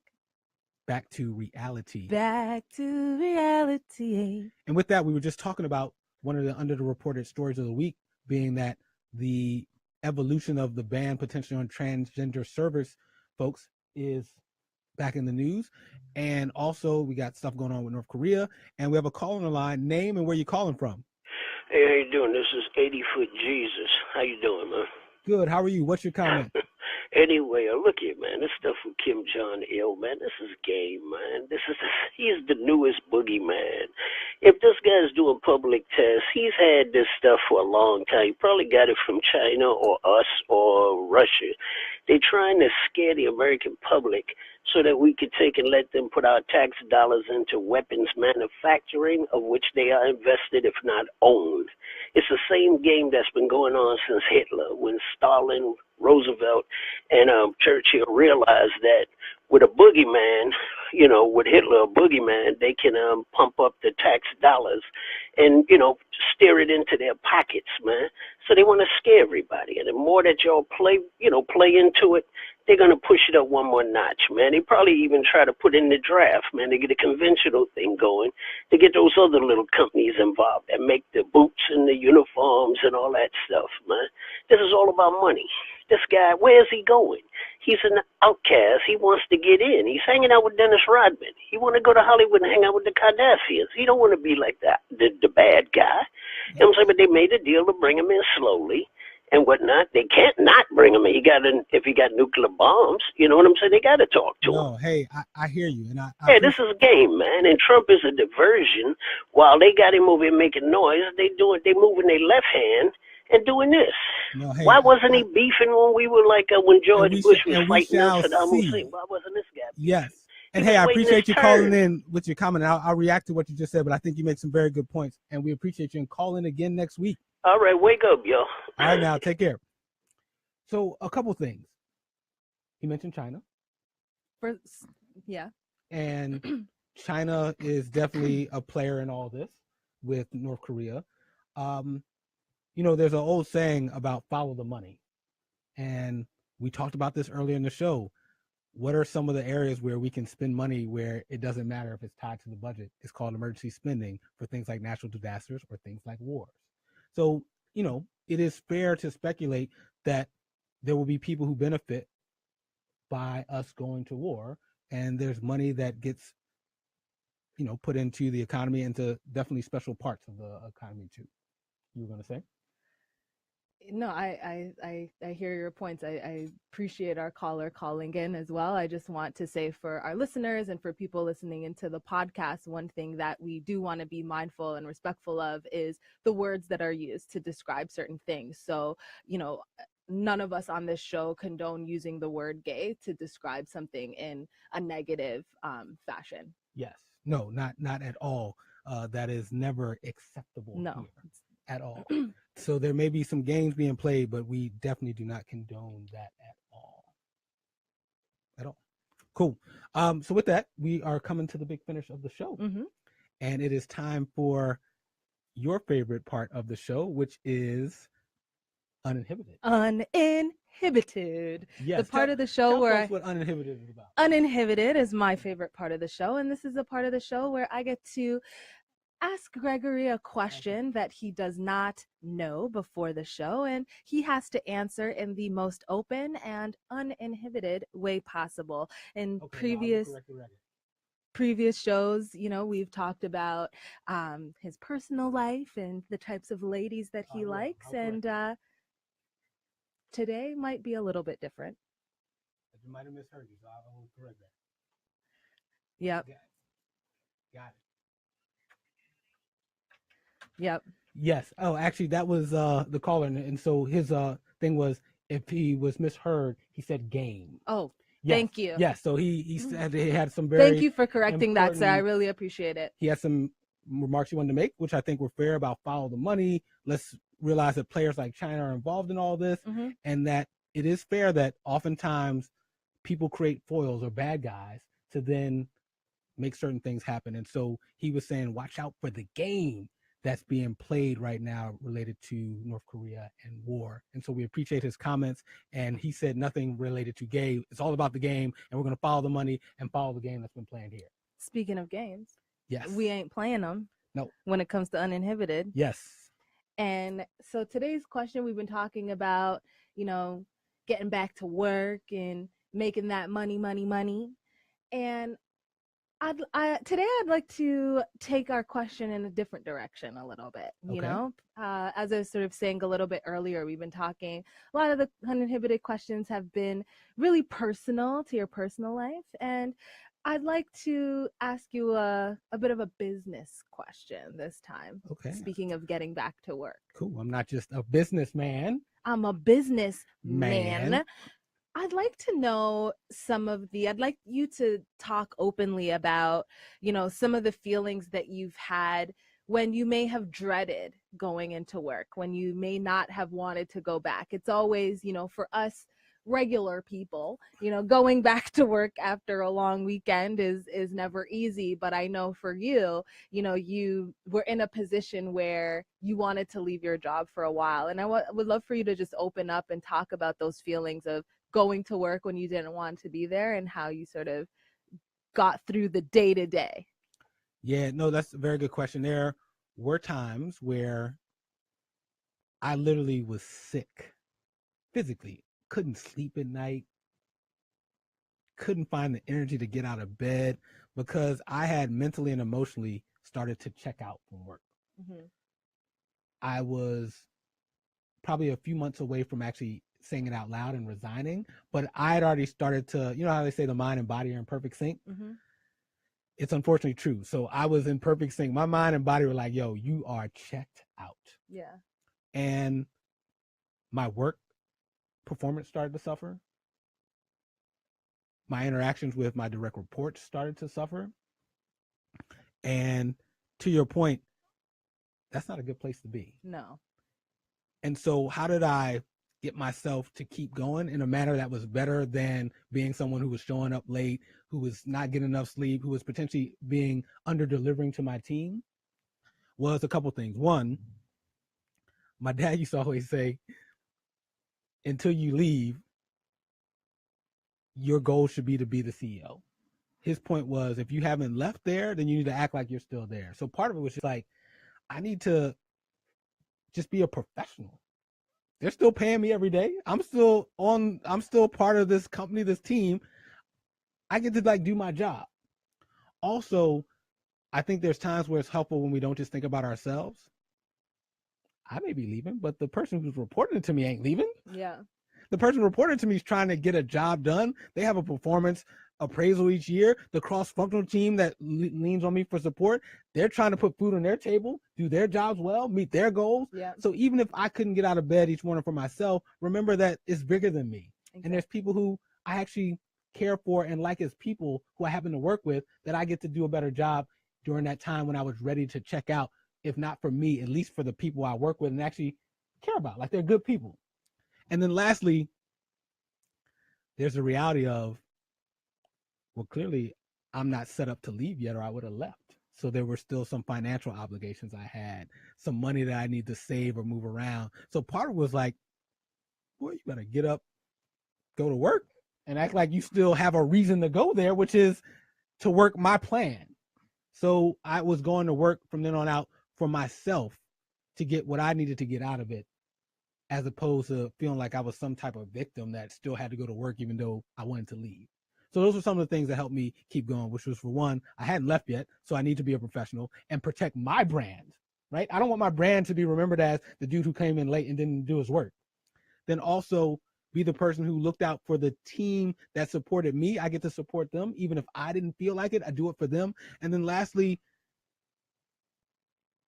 Back to reality. Back to reality. And with that, we were just talking about one of the underreported stories of the week being that the evolution of the ban potentially on transgender service folks is back in the news. And also we got stuff going on with North Korea, and we have a call on the line. Name and where you calling from. Hey, how you doing? This is 80-foot Jesus. How you doing, man? Good. How are you? What's your comment? Anyway, look here, man. This stuff with Kim Jong-il, man, this is game, man. He is the newest boogeyman. If this guy's doing public tests, he's had this stuff for a long time. He probably got it from China or us or Russia. They're trying to scare the American public so that we could take and let them put our tax dollars into weapons manufacturing, of which they are invested, if not owned. It's the same game that's been going on since Hitler, when Stalin, Roosevelt, and Churchill realized that with a boogeyman, with Hitler, a boogeyman, they can pump up the tax dollars and, steer it into their pockets, man. So they want to scare everybody. And the more that y'all play into it, they're going to push it up one more notch, man. They probably even try to put in the draft, man, to get a conventional thing going, to get those other little companies involved that make the boots and the uniforms and all that stuff, man. This is all about money. This guy, where is he going? He's an outcast. He wants to get in. He's hanging out with Dennis Rodman. He want to go to Hollywood and hang out with the Kardashians. He don't want to be like that, the bad guy. You know what I'm saying? But they made a deal to bring him in slowly and whatnot. They can't not bring him in. If he got nuclear bombs, you know what I'm saying? They got to talk to him. No, hey, I hear you. And hey, this is a game, man. And Trump is a diversion. While they got him over here making noise, they moving their left hand and doing this. No, hey, why wasn't he beefing when we were like when George Bush was fighting Saddam Hussein? Why wasn't this guy beefing? Yes. And hey, I appreciate you calling in with your comment. I'll react to what you just said, but I think you make some very good points. And we appreciate you and call in again next week. All right, wake up, yo. All right, now, take care. So a couple things. He mentioned China. Yeah. And China is definitely a player in all this with North Korea. There's an old saying about follow the money. And we talked about this earlier in the show. What are some of the areas where we can spend money where it doesn't matter if it's tied to the budget? It's called emergency spending for things like natural disasters or things like wars. So, it is fair to speculate that there will be people who benefit by us going to war. And there's money that gets, put into the economy and to definitely special parts of the economy too. You were going to say? No, I hear your points. I appreciate our caller calling in as well. I just want to say for our listeners and for people listening into the podcast, one thing that we do want to be mindful and respectful of is the words that are used to describe certain things. So, none of us on this show condone using the word gay to describe something in a negative fashion. Yes. No, not at all. That is never acceptable. No. Here, at all. So there may be some games being played, but we definitely do not condone that at all. At all. Cool. So with that, we are coming to the big finish of the show. Mm-hmm. And it is time for your favorite part of the show, which is Uninhibited. Uninhibited. Yes. The part of the show where what Uninhibited is about. Uninhibited is my favorite part of the show. And this is the part of the show where I get to ask Gregory a question that he does not know before the show, and he has to answer in the most open and uninhibited way possible. In previous shows, we've talked about his personal life and the types of ladies that he likes, and today might be a little bit different. You might have misheard you, so I will correct that. Yep. Got it. Yep. Yes. Oh, actually, that was the caller, and so his thing was if he was misheard, he said game. Oh, yes. Thank you. Yes. So he said he had some very. Thank you for correcting that, sir. I really appreciate it. He had some remarks he wanted to make, which I think were fair about follow the money. Let's realize that players like China are involved in all this, and that it is fair that oftentimes people create foils or bad guys to then make certain things happen. And so he was saying, watch out for the game that's being played right now related to North Korea and war. And so we appreciate his comments. And he said nothing related to gay. It's all about the game, and we're going to follow the money and follow the game that's been playing here. Speaking of games, yes, we ain't playing them. No. When it comes to Uninhibited. Yes. And so today's question, we've been talking about, getting back to work and making that money. And today I'd like to take our question in a different direction a little bit, as I was sort of saying a little bit earlier, we've been talking, a lot of the uninhibited questions have been really personal to your personal life. And I'd like to ask you a bit of a business question this time. Okay. Speaking of getting back to work. Cool. I'm not just a businessman. I'm a businessman. I'd like to know I'd like you to talk openly about, some of the feelings that you've had when you may have dreaded going into work, when you may not have wanted to go back. It's always, for us, regular people. Going back to work after a long weekend is never easy, but I know for you, you were in a position where you wanted to leave your job for a while, and I would love for you to just open up and talk about those feelings of going to work when you didn't want to be there and how you sort of got through the day to day. Yeah, no, that's a very good question. There were times where I literally was sick physically, couldn't sleep at night, couldn't find the energy to get out of bed because I had mentally and emotionally started to check out from work. Mm-hmm. I was probably a few months away from actually saying it out loud and resigning, but I had already started to, you know how they say the mind and body are in perfect sync? Mm-hmm. It's unfortunately true. So I was in perfect sync. My mind and body were like, yo, you are checked out. Yeah. And my work performance started to suffer. My interactions with my direct reports started to suffer. And to your point, that's not a good place to be. No. And so how did I get myself to keep going in a manner that was better than being someone who was showing up late, who was not getting enough sleep, who was potentially being under delivering to my team? Was a couple things. One, my dad used to always say, until you leave, your goal should be to be the CEO. His point was, if you haven't left there, then you need to act like you're still there. So part of it was just like, I need to just be a professional. They're still paying me every day. I'm still part of this company, this team. I get to like do my job. Also, I think there's times where it's helpful when we don't just think about ourselves. I may be leaving, but the person who's reporting it to me ain't leaving. Yeah. The person reporting to me is trying to get a job done. They have a performance appraisal each year. The cross-functional team that leans on me for support, they're trying to put food on their table, do their jobs well, meet their goals. Yeah. So even if I couldn't get out of bed each morning for myself, remember that it's bigger than me. Exactly. And there's people who I actually care for and like as people who I happen to work with, that I get to do a better job during that time when I was ready to check out, if not for me, at least for the people I work with and actually care about. Like, they're good people. And then lastly, there's the reality of, well, clearly I'm not set up to leave yet, or I would have left. So there were still some financial obligations I had, some money that I need to save or move around. So part of it was like, boy, you better get up, go to work, and act like you still have a reason to go there, which is to work my plan. So I was going to work from then on out for myself to get what I needed to get out of it, as opposed to feeling like I was some type of victim that still had to go to work even though I wanted to leave. So those were some of the things that helped me keep going, which was, for one, I hadn't left yet, so I need to be a professional and protect my brand, right? I don't want my brand to be remembered as the dude who came in late and didn't do his work. Then also be the person who looked out for the team that supported me. I get to support them. Even if I didn't feel like it, I do it for them. And then lastly,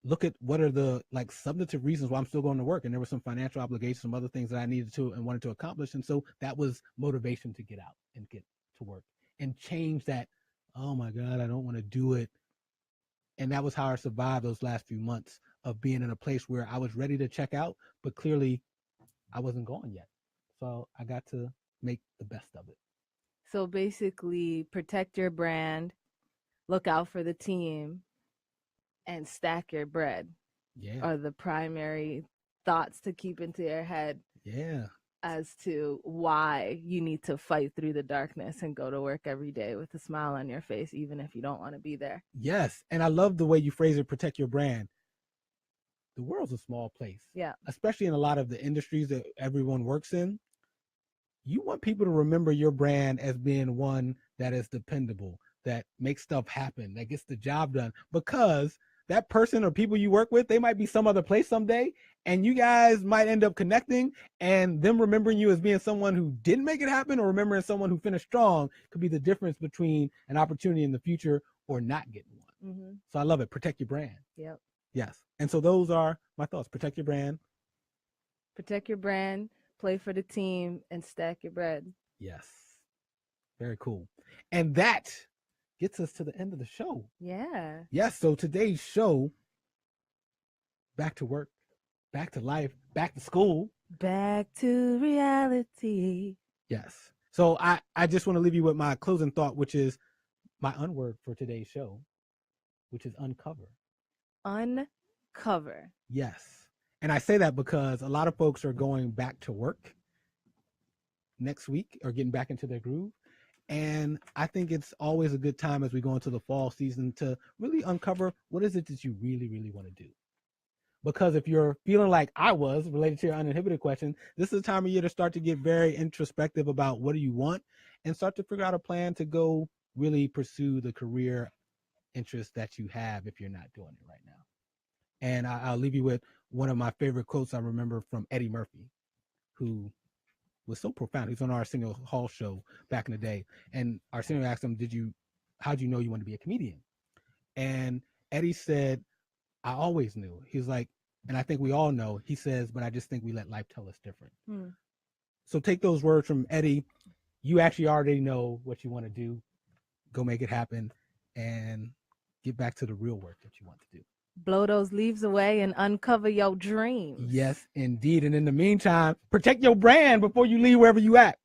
look at what are the like substantive reasons why I'm still going to work. And there were some financial obligations, some other things that I needed to and wanted to accomplish. And so that was motivation to get out and get to work and change that, oh my God, I don't want to do it. And that was how I survived those last few months of being in a place where I was ready to check out, but clearly I wasn't going yet. So I got to make the best of it. So basically, protect your brand, look out for the team, and stack your bread. Yeah. Are the primary thoughts to keep into your head. Yeah. As to why you need to fight through the darkness and go to work every day with a smile on your face, even if you don't want to be there. Yes. And I love the way you phrase it, protect your brand. The world's a small place. Yeah. Especially in a lot of the industries that everyone works in. You want people to remember your brand as being one that is dependable, that makes stuff happen, that gets the job done, because that person or people you work with, they might be some other place someday, and you guys might end up connecting, and them remembering you as being someone who didn't make it happen or remembering someone who finished strong could be the difference between an opportunity in the future or not getting one. Mm-hmm. So I love it. Protect your brand. Yep. Yes. And so those are my thoughts. Protect your brand. Protect your brand, play for the team, and stack your bread. Yes. Very cool. And that gets us to the end of the show. Yeah. Yes. So today's show, back to work, back to life, back to school. Back to reality. Yes. So I just want to leave you with my closing thought, which is my unword for today's show, which is uncover. Uncover. Yes. And I say that because a lot of folks are going back to work next week or getting back into their groove. And I think it's always a good time as we go into the fall season to really uncover what is it that you really, really want to do. Because if you're feeling like I was related to your uninhibited question, this is the time of year to start to get very introspective about what do you want and start to figure out a plan to go really pursue the career interest that you have if you're not doing it right now. And I'll leave you with one of my favorite quotes I remember from Eddie Murphy, who was so profound. He was on our Arsenio Hall show back in the day. And Arsenio asked him, how'd you know you wanted to be a comedian? And Eddie said, I always knew. He was like, and I think we all know, he says, but I just think we let life tell us different. So take those words from Eddie. You actually already know what you want to do. Go make it happen and get back to the real work that you want to do. Blow those leaves away and uncover your dreams. Yes, indeed. And in the meantime, protect your brand before you leave wherever you at.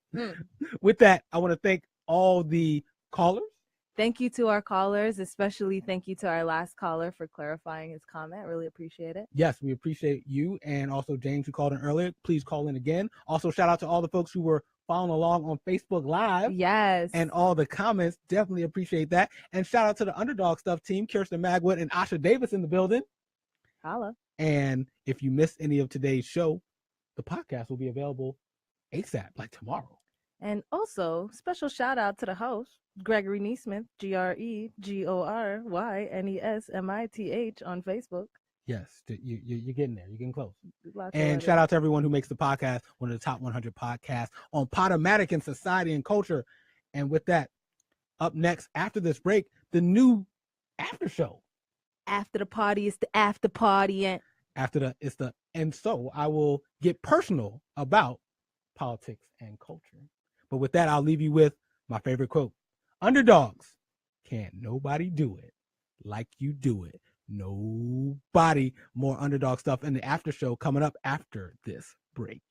With that, I want to thank all the callers. Thank you to our callers, especially thank you to our last caller for clarifying his comment. Really appreciate it. Yes, we appreciate you. And also James, who called in earlier. Please call in again. Also, shout out to all the folks who were following along on Facebook Live. Yes. And all the comments. Definitely appreciate that. And shout out to the Underdog Stuff team, Kirsten Magwood and Asha Davis in the building. Holla. And if you missed any of today's show, the podcast will be available ASAP, like tomorrow. And also, special shout out to the host, Gregory Neesmith, GregoryNeesmith on Facebook. Yes, you're getting there. You're getting close. Lots and shout out to everyone who makes the podcast one of the top 100 podcasts on Podomatic in society and culture. And with that, up next, after this break, the new after show. After the party, it's the after party. And so I will get personal about politics and culture. But with that, I'll leave you with my favorite quote. Underdogs, can't nobody do it like you do it. Nobody. More underdog stuff in the after show coming up after this break.